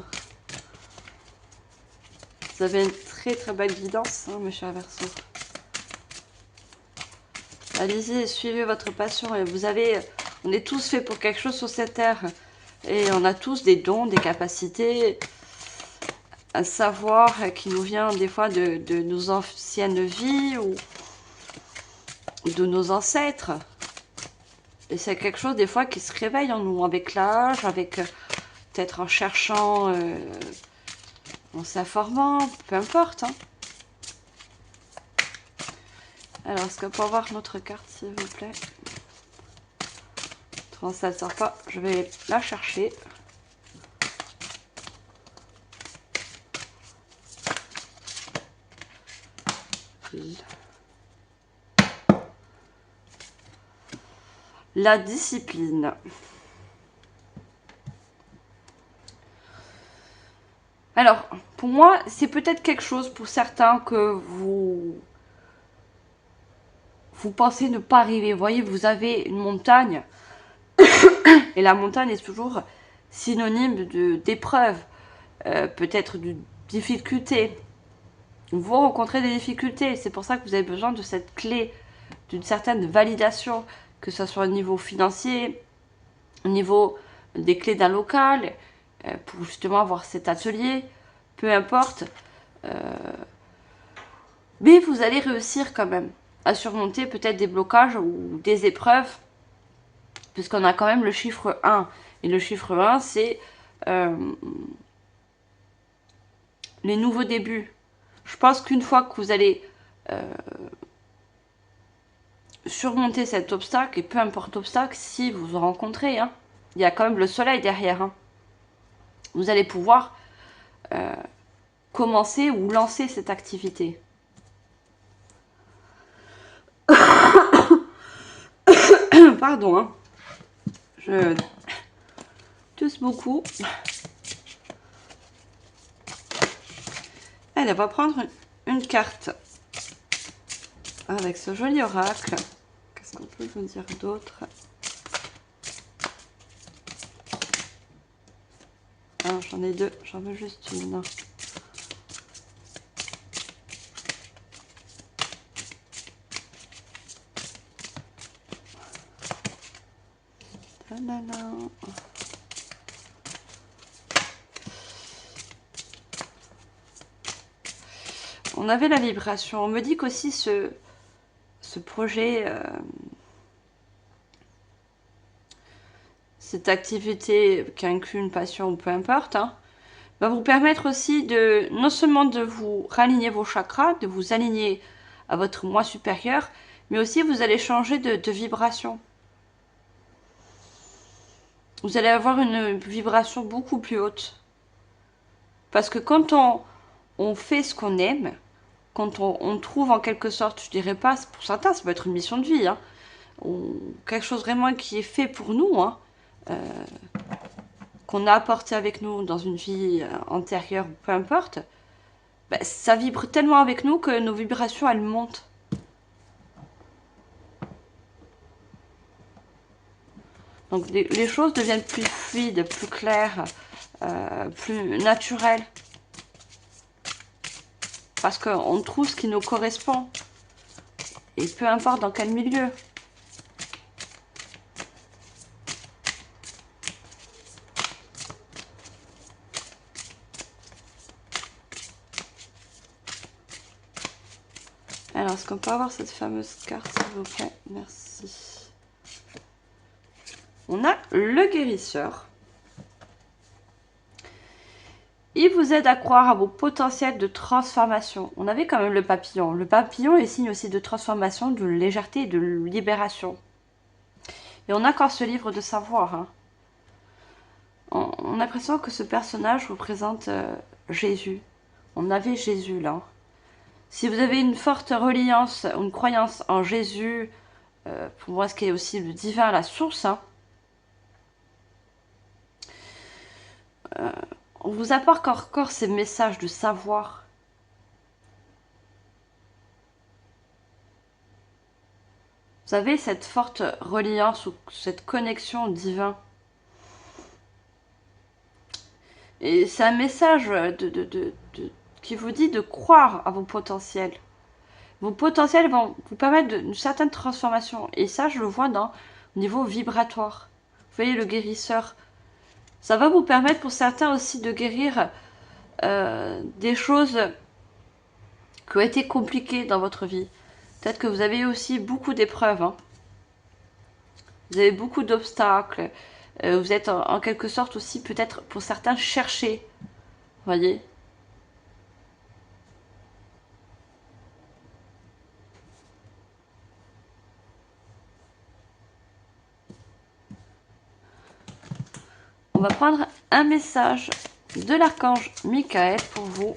Vous avez une très très belle guidance, hein, mes chers Verseaux. Allez-y, suivez votre passion. Et on est tous faits pour quelque chose sur cette terre. Et on a tous des dons, des capacités, un savoir qui nous vient des fois de nos anciennes vies ou de nos ancêtres. Et c'est quelque chose des fois qui se réveille en nous avec l'âge, avec peut-être en cherchant, en s'informant, peu importe. Hein. Alors, est-ce qu'on peut avoir notre carte, s'il vous plaît? Ça ne sort pas, je vais la chercher. La discipline. Alors, pour moi, c'est peut-être quelque chose pour certains que vous pensez ne pas arriver. Vous voyez, vous avez une montagne et la montagne est toujours synonyme d'épreuve, peut-être de difficulté. Vous rencontrez des difficultés, c'est pour ça que vous avez besoin de cette clé, d'une certaine validation, que ce soit au niveau financier, au niveau des clés d'un local, pour justement avoir cet atelier, peu importe. Mais vous allez réussir quand même à surmonter peut-être des blocages ou des épreuves, puisqu'on a quand même le chiffre 1. Et le chiffre 1, c'est les nouveaux débuts. Je pense qu'une fois que vous allez surmonter cet obstacle, et peu importe l'obstacle, si vous en rencontrez, hein, il y a quand même le soleil derrière. Hein, vous allez pouvoir commencer ou lancer cette activité. Pardon, hein. Je tousse beaucoup. Allez, on va prendre une carte avec ce joli oracle. Qu'est-ce qu'on peut vous dire d'autre? Ah, j'en ai deux, j'en veux juste une. On avait la vibration. On me dit qu'aussi ce projet, cette activité qui inclut une passion ou peu importe, hein, va vous permettre aussi de non seulement de vous raligner vos chakras, de vous aligner à votre moi supérieur, mais aussi vous allez changer de vibration. Vous allez avoir une vibration beaucoup plus haute. Parce que quand on fait ce qu'on aime, quand on trouve en quelque sorte, je dirais pas, pour certains ça peut être une mission de vie, hein, quelque chose vraiment qui est fait pour nous, hein, qu'on a apporté avec nous dans une vie antérieure, peu importe, bah, ça vibre tellement avec nous que nos vibrations elles montent. Donc les choses deviennent plus fluides, plus claires, plus naturelles. parce qu'on trouve ce qui nous correspond. Et peu importe dans quel milieu. Alors, est-ce qu'on peut avoir cette fameuse carte, s'il vous plaît? Merci. On a le guérisseur. Il vous aide à croire à vos potentiels de transformation. On avait quand même le papillon. Le papillon est signe aussi de transformation, de légèreté et de libération. Et on a encore ce livre de savoir. Hein. On a l'impression que ce personnage représente Jésus. On avait Jésus là. Si vous avez une forte reliance, une croyance en Jésus, pour moi ce qui est aussi le divin, la source, hein, on vous apporte encore ces messages de savoir. Vous avez cette forte reliance ou cette connexion au divin. Et c'est un message qui vous dit de croire à vos potentiels. Vos potentiels vont vous permettre d'une certaine transformation. Et ça, je le vois au niveau vibratoire. Vous voyez, le guérisseur. Ça va vous permettre pour certains aussi de guérir des choses qui ont été compliquées dans votre vie. Peut-être que vous avez aussi beaucoup d'épreuves. Hein. Vous avez beaucoup d'obstacles. Vous êtes en quelque sorte aussi peut-être pour certains cherchés. Voyez. On va prendre un message de l'archange Michael pour vous.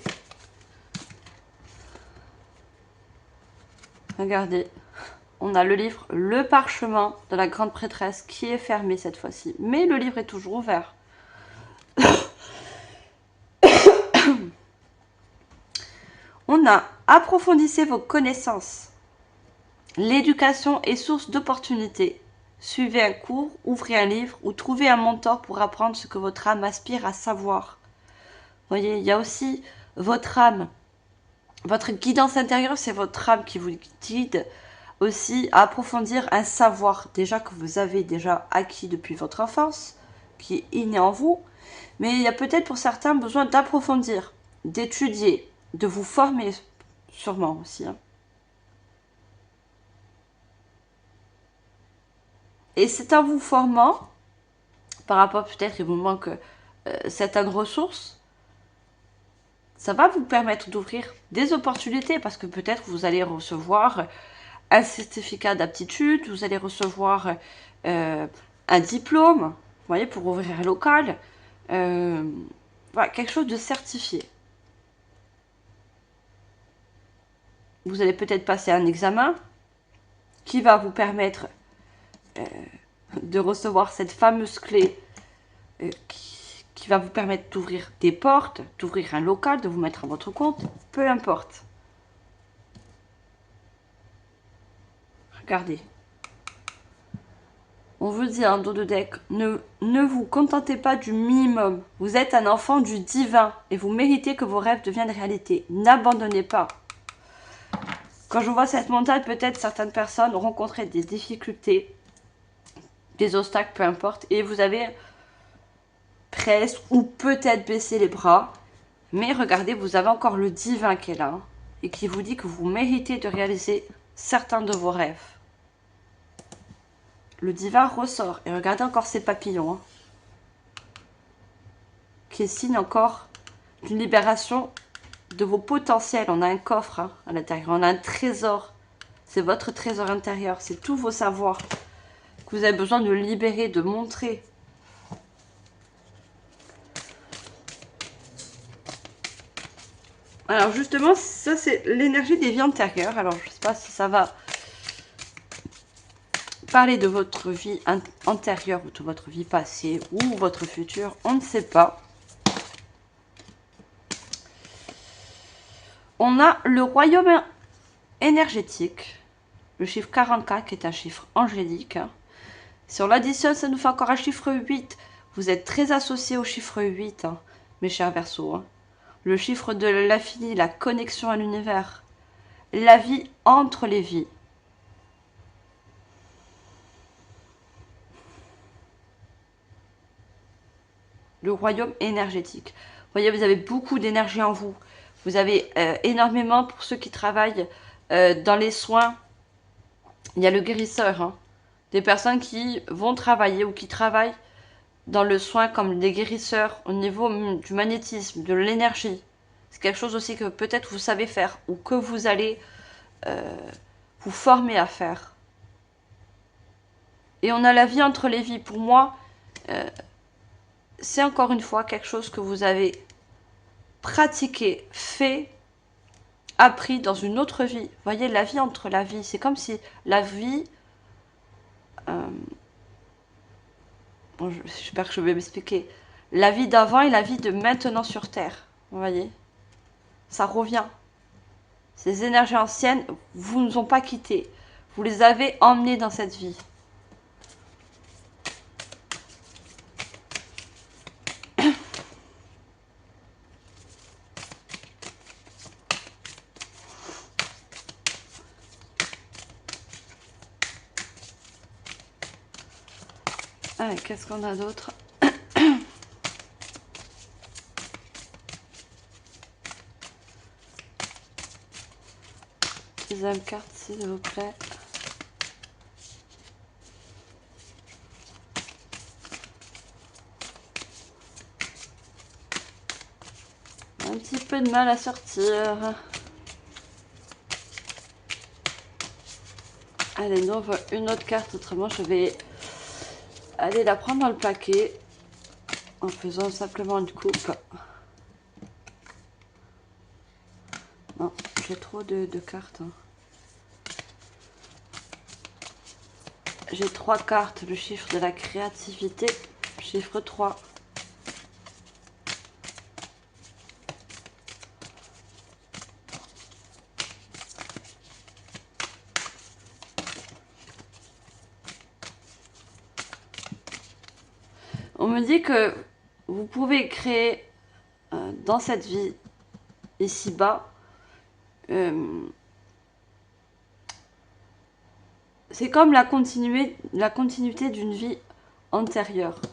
Regardez, on a le livre Le Parchemin de la Grande Prêtresse qui est fermé cette fois-ci. Mais le livre est toujours ouvert. On a approfondissez vos connaissances. L'éducation est source d'opportunités. Suivez un cours, ouvrez un livre ou trouvez un mentor pour apprendre ce que votre âme aspire à savoir. Vous voyez, il y a aussi votre âme. Votre guidance intérieure, c'est votre âme qui vous guide aussi à approfondir un savoir déjà que vous avez déjà acquis depuis votre enfance, qui est inné en vous. Mais il y a peut-être pour certains besoin d'approfondir, d'étudier, de vous former sûrement aussi. Hein. Et c'est en vous formant, par rapport peut-être il vous manque certaines ressources, ça va vous permettre d'ouvrir des opportunités parce que peut-être vous allez recevoir un certificat d'aptitude, vous allez recevoir un diplôme, vous voyez, pour ouvrir un local, voilà, quelque chose de certifié. Vous allez peut-être passer un examen qui va vous permettre de recevoir cette fameuse clé qui va vous permettre d'ouvrir des portes, d'ouvrir un local, de vous mettre à votre compte, peu importe. Regardez. On vous dit en dos de deck, ne vous contentez pas du minimum. Vous êtes un enfant du divin et vous méritez que vos rêves deviennent réalité. N'abandonnez pas. Quand je vois cette montagne, peut-être certaines personnes ont rencontré des difficultés, des obstacles, peu importe, et vous avez presque ou peut-être baissé les bras. Mais regardez, vous avez encore le divin qui est là hein, et qui vous dit que vous méritez de réaliser certains de vos rêves. Le divin ressort. Et regardez encore ces papillons. Hein, qui est signe encore d'une libération de vos potentiels. On a un coffre hein, à l'intérieur. On a un trésor. C'est votre trésor intérieur. C'est tous vos savoirs que vous avez besoin de libérer, de montrer. Alors justement, ça c'est l'énergie des vies antérieures. Alors je ne sais pas si ça va parler de votre vie antérieure ou de votre vie passée ou votre futur, on ne sait pas. On a le royaume énergétique, le chiffre 44 qui est un chiffre angélique. Si on l'additionne, ça nous fait encore un chiffre 8. Vous êtes très associés au chiffre 8, hein, mes chers Verseaux. Hein. le chiffre de l'infini, la connexion à l'univers, la vie entre les vies. Le royaume énergétique. Vous voyez, vous avez beaucoup d'énergie en vous. Vous avez énormément, pour ceux qui travaillent dans les soins, il y a le guérisseur, hein. Des personnes qui vont travailler ou qui travaillent dans le soin comme des guérisseurs au niveau du magnétisme, de l'énergie. C'est quelque chose aussi que peut-être vous savez faire ou que vous allez vous former à faire. Et on a la vie entre les vies. Pour moi, c'est encore une fois quelque chose que vous avez pratiqué, fait, appris dans une autre vie. Vous voyez, la vie entre la vie. C'est comme si la vie... bon, j'espère que je vais m'expliquer. La vie d'avant et la vie de maintenant sur Terre. Vous voyez, ça revient. Ces énergies anciennes vous ne ont pas quittés. Vous les avez emmenées dans cette vie. Ah, qu'est-ce qu'on a d'autre? Deuxième carte, s'il vous plaît. Un petit peu de mal à sortir. Allez, nous on voit une autre carte, autrement je vais aller la prendre dans le paquet en faisant simplement une coupe. Non, j'ai trop de cartes. Hein. J'ai 3 cartes, le chiffre de la créativité, chiffre 3. On me dit que vous pouvez créer dans cette vie, ici-bas, c'est comme la continuité d'une vie antérieure. Vous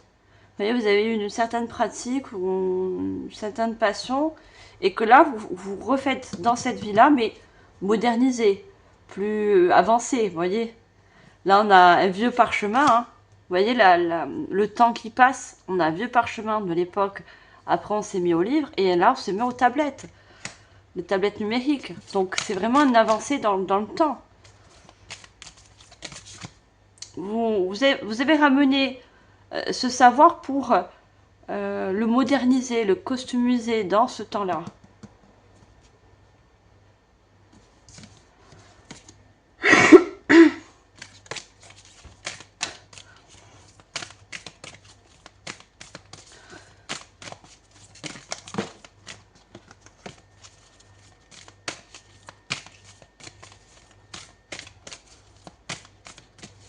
voyez, vous avez eu une certaine pratique ou une certaine passion, et que là, vous refaites dans cette vie-là, mais modernisée, plus avancée, vous voyez. Là, on a un vieux parchemin, hein. Vous voyez le temps qui passe, on a un vieux parchemin de l'époque, après on s'est mis au livre, et là on s'est mis aux tablettes, les tablettes numériques. Donc c'est vraiment une avancée dans le temps. Vous avez ramené ce savoir pour le moderniser, le costumiser dans ce temps-là.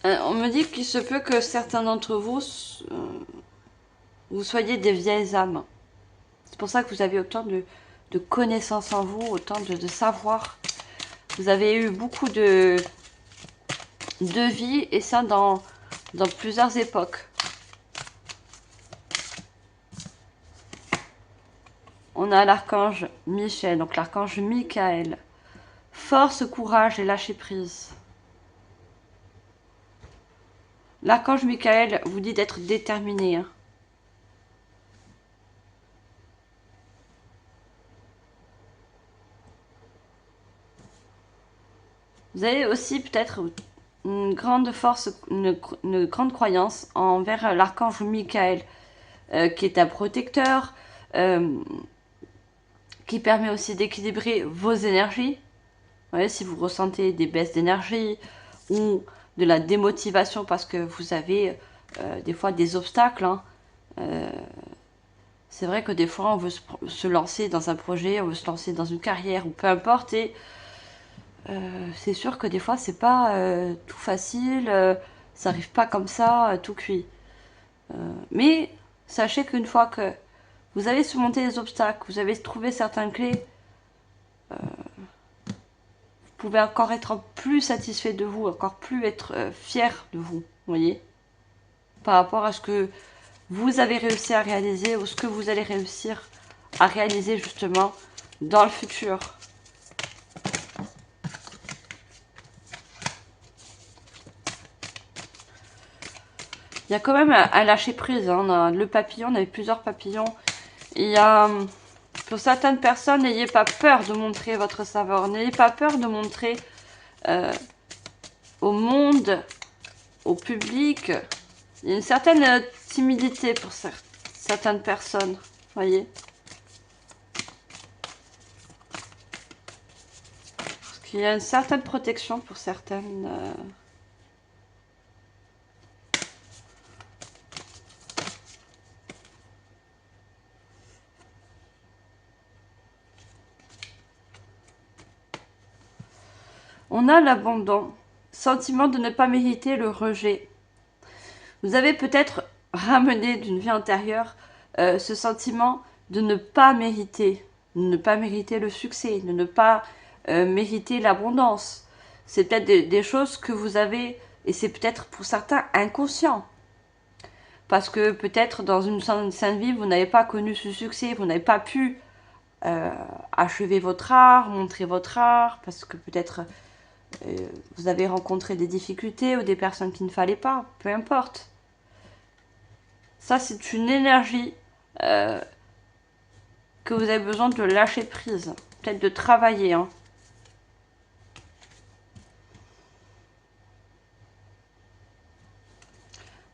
On me dit qu'il se peut que certains d'entre vous, vous soyez des vieilles âmes. C'est pour ça que vous avez autant de connaissances en vous, autant de savoir. Vous avez eu beaucoup de vies, et ça dans plusieurs époques. On a l'archange Michel, donc l'archange Michael. Force, courage et lâcher prise. L'archange Michael vous dit d'être déterminé. Hein. Vous avez aussi peut-être une grande force, une grande croyance envers l'archange Michael, qui est un protecteur, qui permet aussi d'équilibrer vos énergies. Vous voyez, si vous ressentez des baisses d'énergie ou de la démotivation parce que vous avez des fois des obstacles, hein. C'est vrai que des fois on veut se lancer dans un projet, on veut se lancer dans une carrière ou peu importe, et c'est sûr que des fois c'est pas tout facile, ça arrive pas comme ça, tout cuit. Mais sachez qu'une fois que Vous avez surmonté les obstacles, vous avez trouvé certaines clés. Vous pouvez encore être plus satisfait de vous, encore plus être fier de vous, voyez, par rapport à ce que vous avez réussi à réaliser ou ce que vous allez réussir à réaliser justement dans le futur. Il y a quand même un lâcher prise, hein. On a le papillon, on avait plusieurs papillons. Il y a, pour certaines personnes, n'ayez pas peur de montrer votre savoir, n'ayez pas peur de montrer au monde, au public. Il y a une certaine timidité pour certaines personnes, voyez. Parce qu'il y a une certaine protection pour certaines... On a l'abandon, sentiment de ne pas mériter le rejet. Vous avez peut-être ramené d'une vie antérieure ce sentiment de ne pas mériter le succès, de ne pas mériter l'abondance. C'est peut-être des choses que vous avez, et c'est peut-être pour certains inconscient. Parce que peut-être dans une sainte vie, vous n'avez pas connu ce succès, vous n'avez pas pu achever votre art, montrer votre art, parce que peut-être vous avez rencontré des difficultés ou des personnes qu'il ne fallait pas, peu importe. Ça, c'est une énergie que vous avez besoin de lâcher prise, peut-être de travailler. Hein.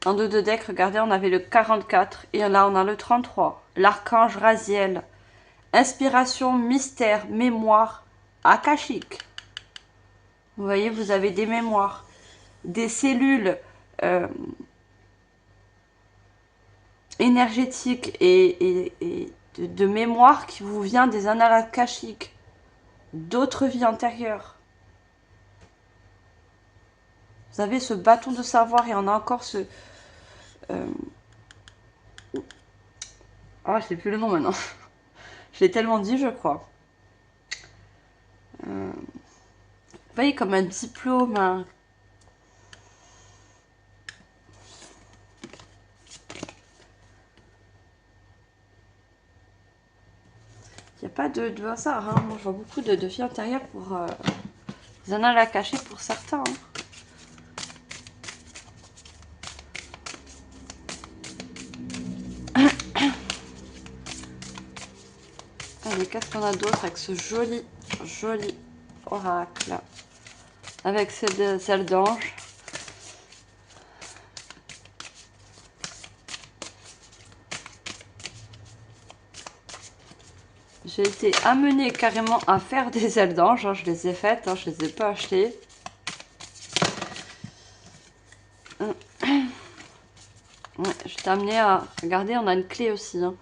En dos de deck, regardez, on avait le 44 et là, on a le 33. L'archange Raziel. Inspiration, mystère, mémoire, akashique. Vous voyez, vous avez des mémoires, des cellules énergétiques et de mémoire qui vous vient des annales akashiques, d'autres vies antérieures. Vous avez ce bâton de savoir et on a encore ce... Ah, je sais plus le nom maintenant. Je l'ai tellement dit, je crois. Vous voyez, comme un diplôme. Il n'y a pas de hasard. Hein. Moi, je vois beaucoup de filles antérieures pour des annales à cacher pour certains. Hein. Allez, qu'est-ce qu'on a d'autre avec ce joli oracle? Avec celle d'ange. J'ai été amenée carrément à faire des ailes d'ange. Hein. Je les ai faites, hein. Je les ai pas achetées. Ouais, j'étais amenée à... Regardez, on a une clé aussi. Hein.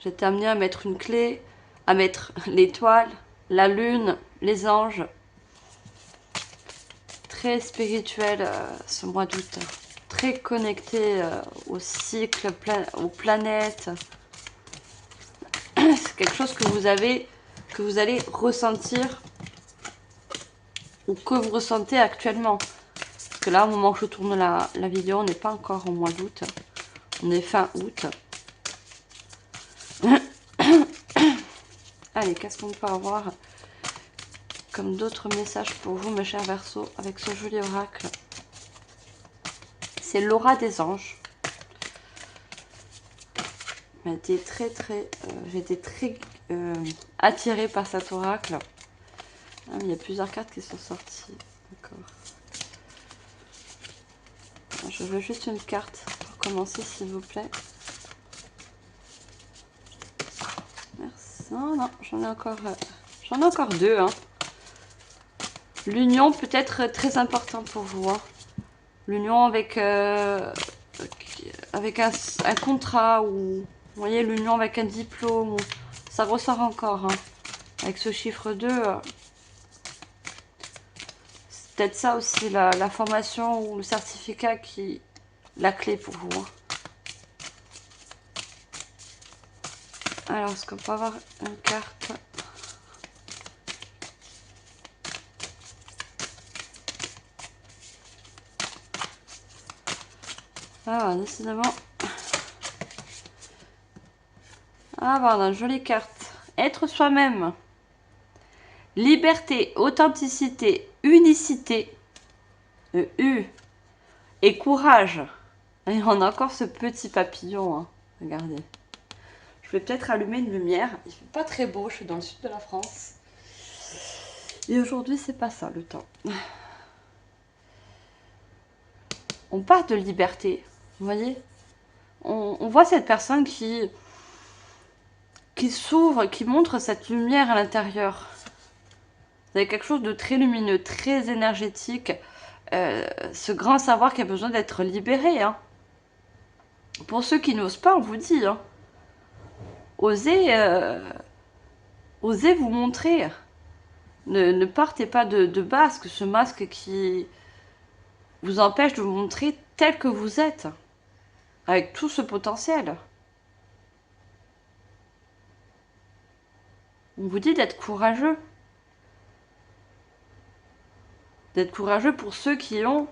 J'étais amenée à mettre une clé, à mettre l'étoile, la lune, les anges. Très spirituel ce mois d'août. Très connecté au cycle, aux planètes. C'est quelque chose que vous allez ressentir ou que vous ressentez actuellement. Parce que là, au moment où je tourne la vidéo, on n'est pas encore au mois d'août. On est fin août. Allez, qu'est-ce qu'on peut avoir comme d'autres messages pour vous, mes chers Verseaux, avec ce joli oracle? C'est l'aura des anges. J'ai été très attirée par cet oracle. Ah, mais il y a plusieurs cartes qui sont sorties. D'accord. Je veux juste une carte pour commencer, s'il vous plaît. Merci. Oh, non, j'en ai encore deux. Hein. L'union peut être très important pour vous. Hein. L'union avec un contrat ou vous voyez l'union avec un diplôme. Ça ressort encore. Hein. Avec ce chiffre 2. C'est peut-être ça aussi, la formation ou le certificat qui la clé pour vous. Hein. Alors, est-ce qu'on peut avoir une carte? Ah, décidément. Ah, voilà, jolie carte. Être soi-même. Liberté, authenticité, unicité. U. Et courage. Et on a encore ce petit papillon. Hein. Regardez. Je vais peut-être allumer une lumière. Il fait pas très beau, je suis dans le sud de la France. Et aujourd'hui, c'est pas ça le temps. On parle de liberté. Vous voyez, on voit cette personne qui s'ouvre, qui montre cette lumière à l'intérieur. Vous avez quelque chose de très lumineux, très énergétique. Ce grand savoir qui a besoin d'être libéré. Hein. Pour ceux qui n'osent pas, on vous dit. Hein. Osez, osez vous montrer. Ne partez pas de masque, ce masque qui vous empêche de vous montrer tel que vous êtes. Avec tout ce potentiel. On vous dit d'être courageux. D'être courageux pour ceux qui ont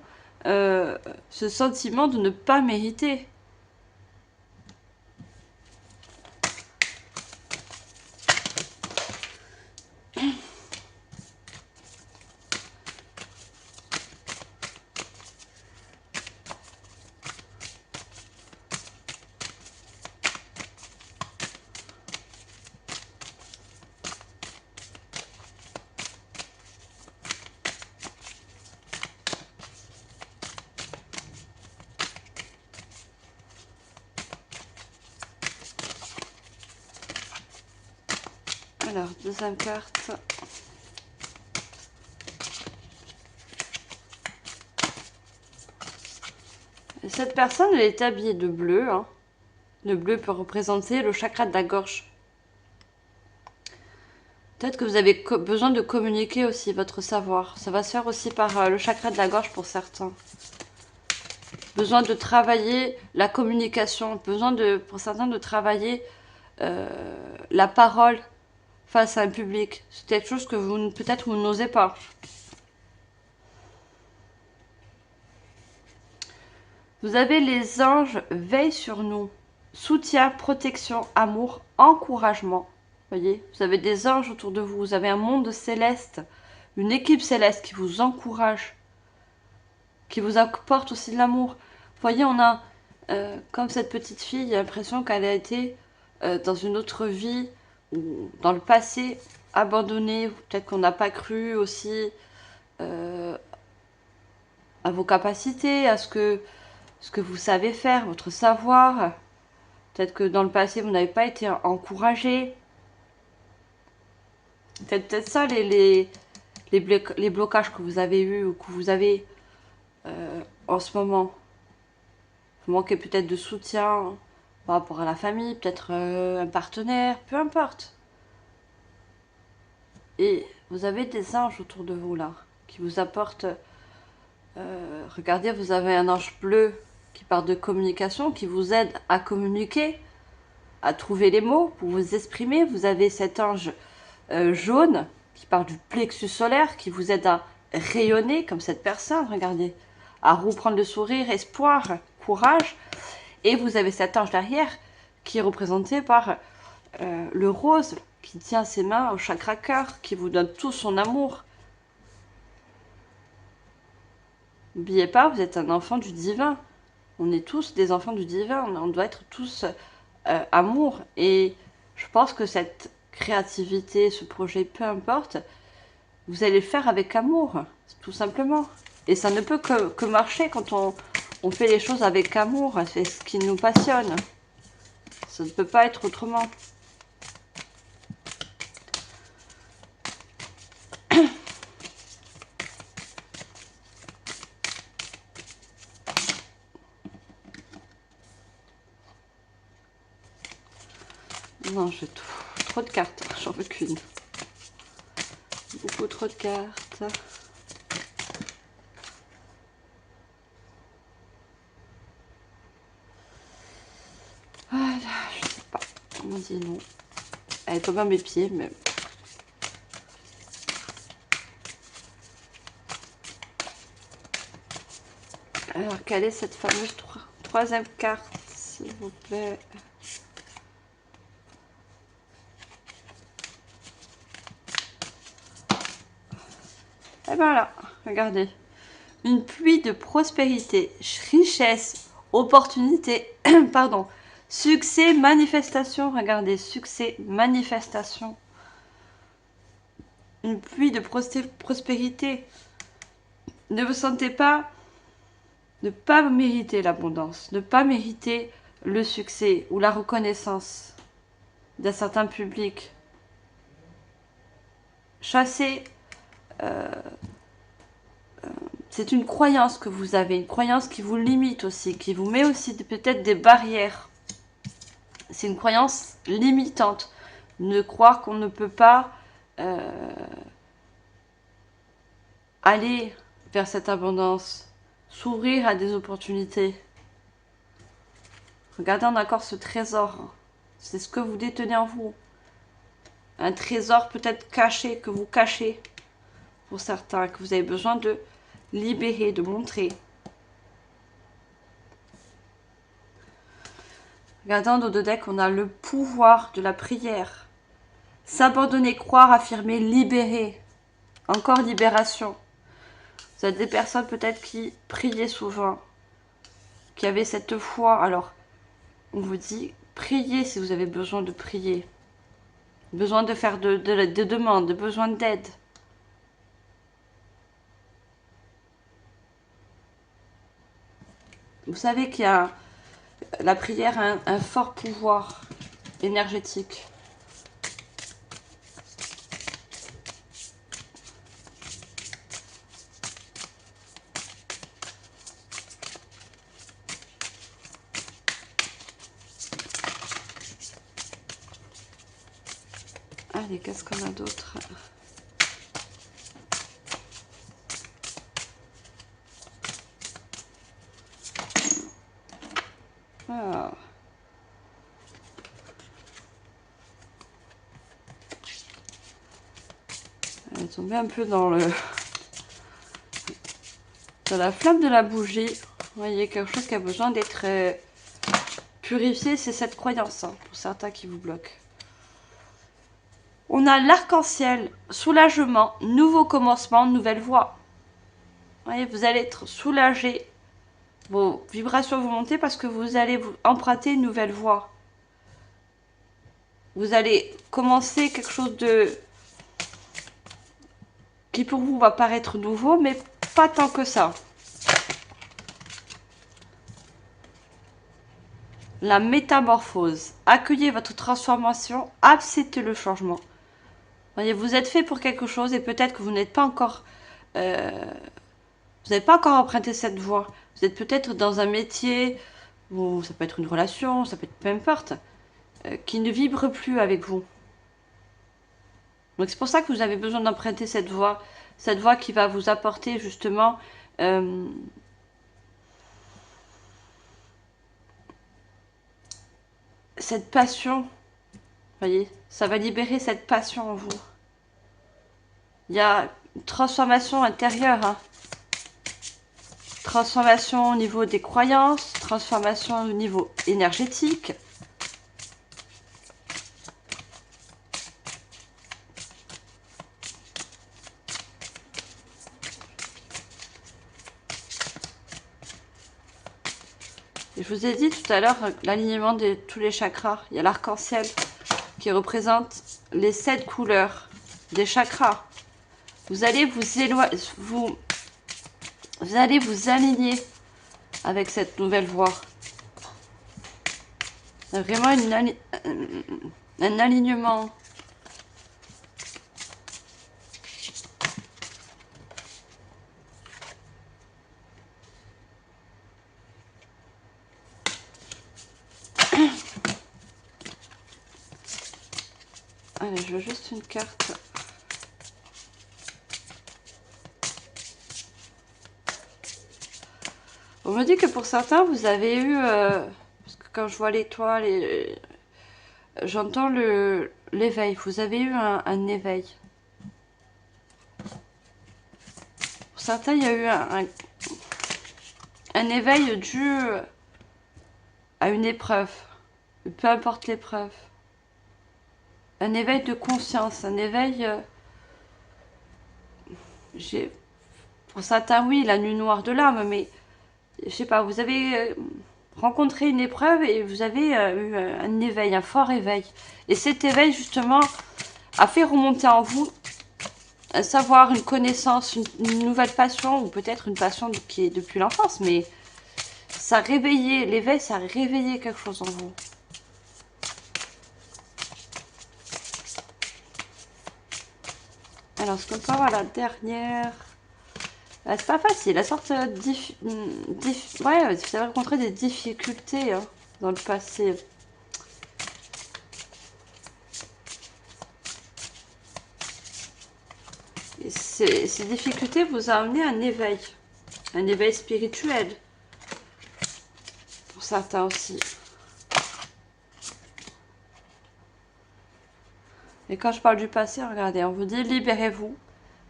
ce sentiment de ne pas mériter. Alors, deuxième carte. Et cette personne, elle est habillée de bleu. Hein. Le bleu peut représenter le chakra de la gorge. Peut-être que vous avez besoin de communiquer aussi votre savoir. Ça va se faire aussi par le chakra de la gorge pour certains. Besoin de travailler la communication. Besoin pour certains de travailler la parole face à un public. C'est quelque chose que vous peut-être vous n'osez pas. Vous avez les anges veillent sur nous. Soutien, protection, amour, encouragement. Voyez, vous avez des anges autour de vous. Vous avez un monde céleste, une équipe céleste qui vous encourage, qui vous apporte aussi de l'amour. Voyez, on a, comme cette petite fille, l'impression qu'elle a été dans une autre vie ou dans le passé abandonnée. Peut-être qu'on n'a pas cru aussi à vos capacités, à ce que vous savez faire, votre savoir. Peut-être que dans le passé, vous n'avez pas été encouragé. Peut-être ça les blocages que vous avez eus ou que vous avez en ce moment. Vous manquez peut-être de soutien par rapport à la famille, peut-être un partenaire, peu importe. Et vous avez des anges autour de vous là, qui vous apportent... regardez, vous avez un ange bleu qui parle de communication, qui vous aide à communiquer, à trouver les mots pour vous exprimer. Vous avez cet ange jaune qui parle du plexus solaire, qui vous aide à rayonner comme cette personne, regardez, à reprendre le sourire, espoir, courage. Et vous avez cet ange derrière qui est représenté par le rose qui tient ses mains au chakra cœur, qui vous donne tout son amour. N'oubliez pas, vous êtes un enfant du divin. On est tous des enfants du divin. On doit être tous amour. Et je pense que cette créativité, ce projet, peu importe, vous allez le faire avec amour, tout simplement. Et ça ne peut que marcher quand on fait les choses avec amour. C'est ce qui nous passionne. Ça ne peut pas être autrement. Non, j'ai trop de cartes. J'en veux qu'une. Beaucoup trop de cartes. Voilà, je sais pas. On dit non. Elle est tombée à mes pieds, mais... Alors, quelle est cette fameuse troisième carte, s'il vous plaît? Et ben là, regardez. Une pluie de prospérité, richesse, opportunité, pardon, succès, manifestation. Regardez, succès, manifestation. Une pluie de prospérité. Ne vous sentez pas ne pas mériter l'abondance, ne pas mériter le succès ou la reconnaissance d'un certain public. Chassez, c'est une croyance que vous avez, une croyance qui vous limite aussi, qui vous met aussi peut-être des barrières. C'est une croyance limitante, de croire qu'on ne peut pas aller vers cette abondance, s'ouvrir à des opportunités. Regardez, on a encore ce trésor. C'est ce que vous détenez en vous. Un trésor peut-être caché, que vous cachez pour certains, que vous avez besoin de libérer, de montrer. Regardez en dos de deck, on a le pouvoir de la prière. S'abandonner, croire, affirmer, libérer. Encore libération. Vous avez des personnes peut-être qui priaient souvent, qui avaient cette foi. Alors, on vous dit, priez si vous avez besoin de prier. Besoin de faire des demandes, besoin d'aide. Vous savez qu'il y a la prière a un fort pouvoir énergétique. Allez, qu'est-ce qu'on a d'autre? Ah. Elle est tombée un peu dans la flamme de la bougie. Vous voyez, quelque chose qui a besoin d'être purifié, c'est cette croyance, hein, pour certains qui vous bloquent. On a l'arc-en-ciel, soulagement, nouveau commencement, nouvelle voie. Vous voyez, vous allez être soulagé. Vos vibrations vont monter parce que vous allez vous emprunter une nouvelle voie. Vous allez commencer quelque chose qui pour vous va paraître nouveau, mais pas tant que ça. La métamorphose. Accueillez votre transformation, acceptez le changement. Voyez, vous êtes fait pour quelque chose et peut-être que vous n'êtes pas encore... vous n'avez pas encore emprunté cette voie. Vous êtes peut-être dans un métier, ou ça peut être une relation, ça peut être peu importe, qui ne vibre plus avec vous. Donc c'est pour ça que vous avez besoin d'emprunter cette voie qui va vous apporter justement cette passion. Vous voyez, ça va libérer cette passion en vous. Il y a une transformation intérieure, hein. Transformation au niveau des croyances, transformation au niveau énergétique. Et je vous ai dit tout à l'heure l'alignement de tous les chakras. Il y a l'arc-en-ciel qui représente les 7 couleurs des chakras. Vous allez vous allez vous aligner avec cette nouvelle voie. Il y a vraiment un alignement. Allez, je veux juste une carte. On me dit que pour certains, vous avez eu... parce que quand je vois l'étoile, j'entends l'éveil. Vous avez eu un éveil. Pour certains, il y a eu un éveil dû à une épreuve. Peu importe l'épreuve. Un éveil de conscience. Un éveil... pour certains, oui, la nuit noire de l'âme, mais... Je sais pas, vous avez rencontré une épreuve et vous avez eu un éveil, un fort éveil. Et cet éveil, justement, a fait remonter en vous un savoir, une connaissance, une nouvelle passion, ou peut-être une passion qui est depuis l'enfance, mais ça a réveillé, l'éveil, ça a réveillé quelque chose en vous. Alors, ce qu'on peut avoir la dernière... c'est pas facile, la sorte ouais, vous avez rencontré des difficultés hein, dans le passé. Et ces difficultés vous ont amené à un éveil spirituel. Pour certains aussi. Et quand je parle du passé, regardez, on vous dit libérez-vous.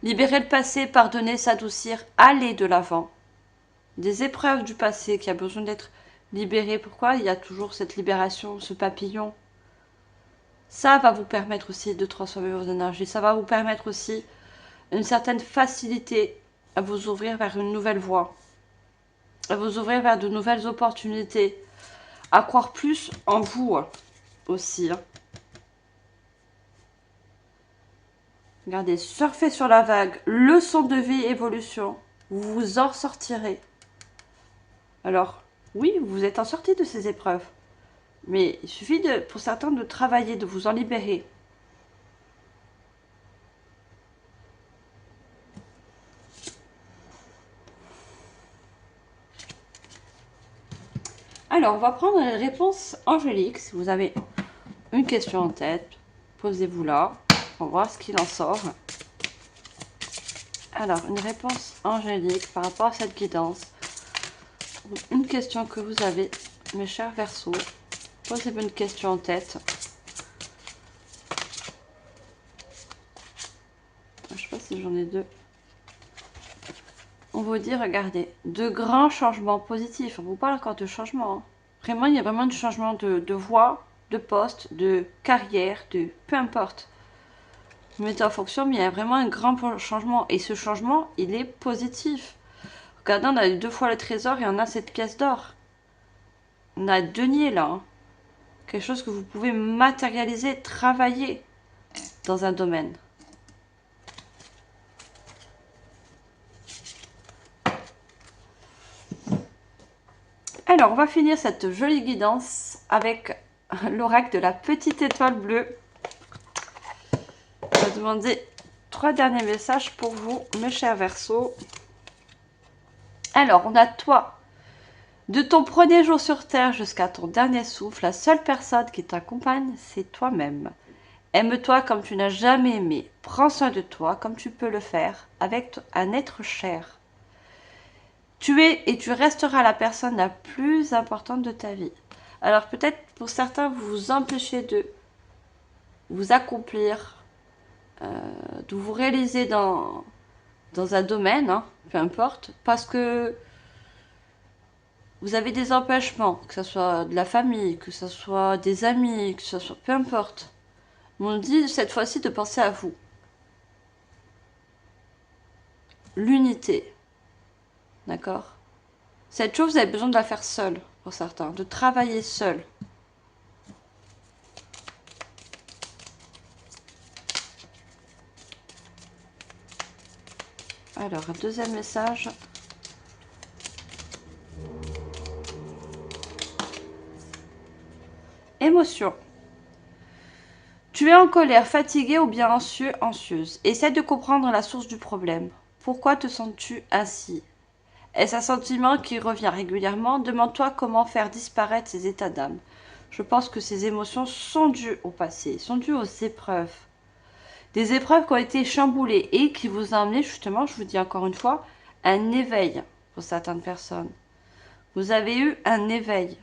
Libérez le passé, pardonnez, s'adoucir, allez de l'avant. Des épreuves du passé qui a besoin d'être libérées. Pourquoi il y a toujours cette libération, ce papillon? Ça va vous permettre aussi de transformer vos énergies. Ça va vous permettre aussi une certaine facilité à vous ouvrir vers une nouvelle voie. À vous ouvrir vers de nouvelles opportunités. À croire plus en vous aussi. Regardez, surfez sur la vague, leçon de vie, évolution. Vous vous en sortirez. Alors, oui, vous êtes en sortie de ces épreuves. Mais il suffit pour certains de travailler, de vous en libérer. Alors, on va prendre les réponses angéliques. Si vous avez une question en tête, posez-vous là. On va voir ce qu'il en sort. Alors, une réponse angélique par rapport à cette guidance. Une question que vous avez, mes chers Verseaux. Posez-vous une question en tête. Je ne sais pas si j'en ai deux. On vous dit, regardez, de grands changements positifs. On vous parle encore de changement. Hein. Vraiment, il y a vraiment du changement de voie, de poste, de carrière, de peu importe. Vous mettez en fonction, mais il y a vraiment un grand changement. Et ce changement, il est positif. Regardez, on a deux fois le trésor et on a cette pièce d'or. On a denier là. Hein. Quelque chose que vous pouvez matérialiser, travailler dans un domaine. Alors, on va finir cette jolie guidance avec l'oracle de la petite étoile bleue. Je vais demander 3 derniers messages pour vous, mes chers Verseaux. Alors, on a toi. De ton premier jour sur Terre jusqu'à ton dernier souffle, la seule personne qui t'accompagne, c'est toi-même. Aime-toi comme tu n'as jamais aimé. Prends soin de toi comme tu peux le faire avec un être cher. Tu es et tu resteras la personne la plus importante de ta vie. Alors peut-être pour certains, vous vous empêchez de vous accomplir, de vous réaliser dans un domaine, hein, peu importe, parce que vous avez des empêchements, que ce soit de la famille, que ce soit des amis, que ce soit peu importe. On dit cette fois-ci de penser à vous. L'unité. D'accord? Cette chose, vous avez besoin de la faire seule, pour certains, de travailler seul. Alors, un deuxième message. Émotion. Tu es en colère, fatigué ou bien anxieux, anxieuse. Essaie de comprendre la source du problème. Pourquoi te sens-tu ainsi? Est-ce un sentiment qui revient régulièrement? Demande-toi comment faire disparaître ces états d'âme. Je pense que ces émotions sont dues au passé, sont dues aux épreuves. Des épreuves qui ont été chamboulées et qui vous ont amené justement, je vous dis encore une fois, un éveil pour certaines personnes. Vous avez eu un éveil.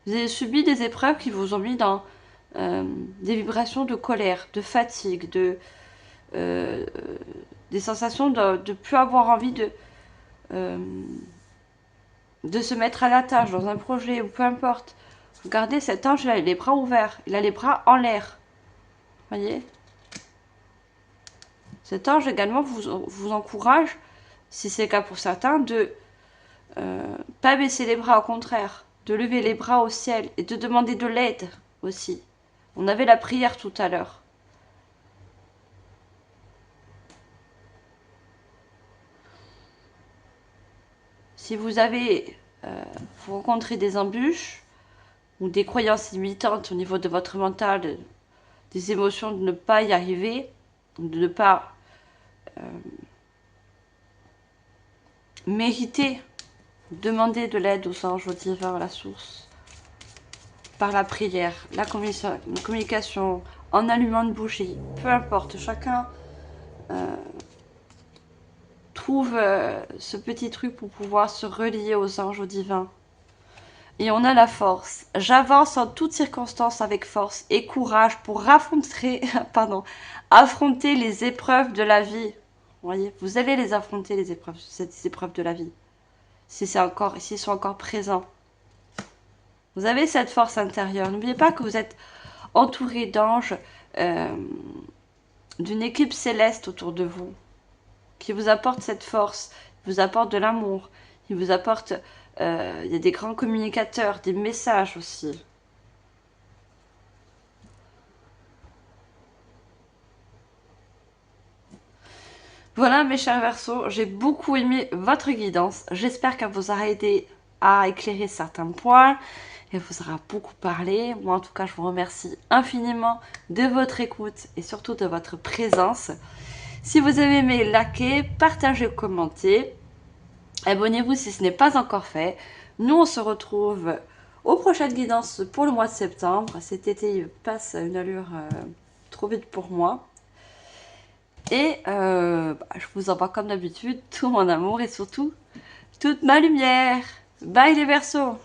Vous avez subi des épreuves qui vous ont mis dans des vibrations de colère, de fatigue, euh, des sensations de ne plus avoir envie euh, de se mettre à la tâche dans un projet ou peu importe. Regardez, cet ange, il a les bras ouverts, il a les bras en l'air. Voyez? Cet ange également vous encourage, si c'est le cas pour certains, de pas baisser les bras, au contraire, de lever les bras au ciel et de demander de l'aide aussi. On avait la prière tout à l'heure. Si vous avez vous rencontrez des embûches ou des croyances limitantes au niveau de votre mental, des émotions de ne pas y arriver, de ne pas mériter, demander de l'aide aux anges, aux divins, à la source, par la prière, la communication, en allumant une bougie, peu importe, chacun trouve ce petit truc pour pouvoir se relier aux anges, aux divins. Et on a la force. J'avance en toutes circonstances avec force et courage pour affronter, affronter les épreuves de la vie. Vous voyez, vous allez les affronter, les épreuves, ces épreuves de la vie. S'ils sont encore présents. Vous avez cette force intérieure. N'oubliez pas que vous êtes entouré d'anges, d'une équipe céleste autour de vous, qui vous apporte cette force, qui vous apporte de l'amour, qui vous apporte... il y a des grands communicateurs, des messages aussi. Voilà mes chers Verseaux, j'ai beaucoup aimé votre guidance. J'espère qu'elle vous aura aidé à éclairer certains points. Elle vous aura beaucoup parlé. Moi en tout cas je vous remercie infiniment de votre écoute et surtout de votre présence. Si vous avez aimé, likez, partagez, commentez. Abonnez-vous si ce n'est pas encore fait. Nous on se retrouve aux prochaines guidances pour le mois de septembre. Cet été il passe à une allure trop vite pour moi. Et je vous envoie comme d'habitude tout mon amour et surtout toute ma lumière. Bye les Verseaux!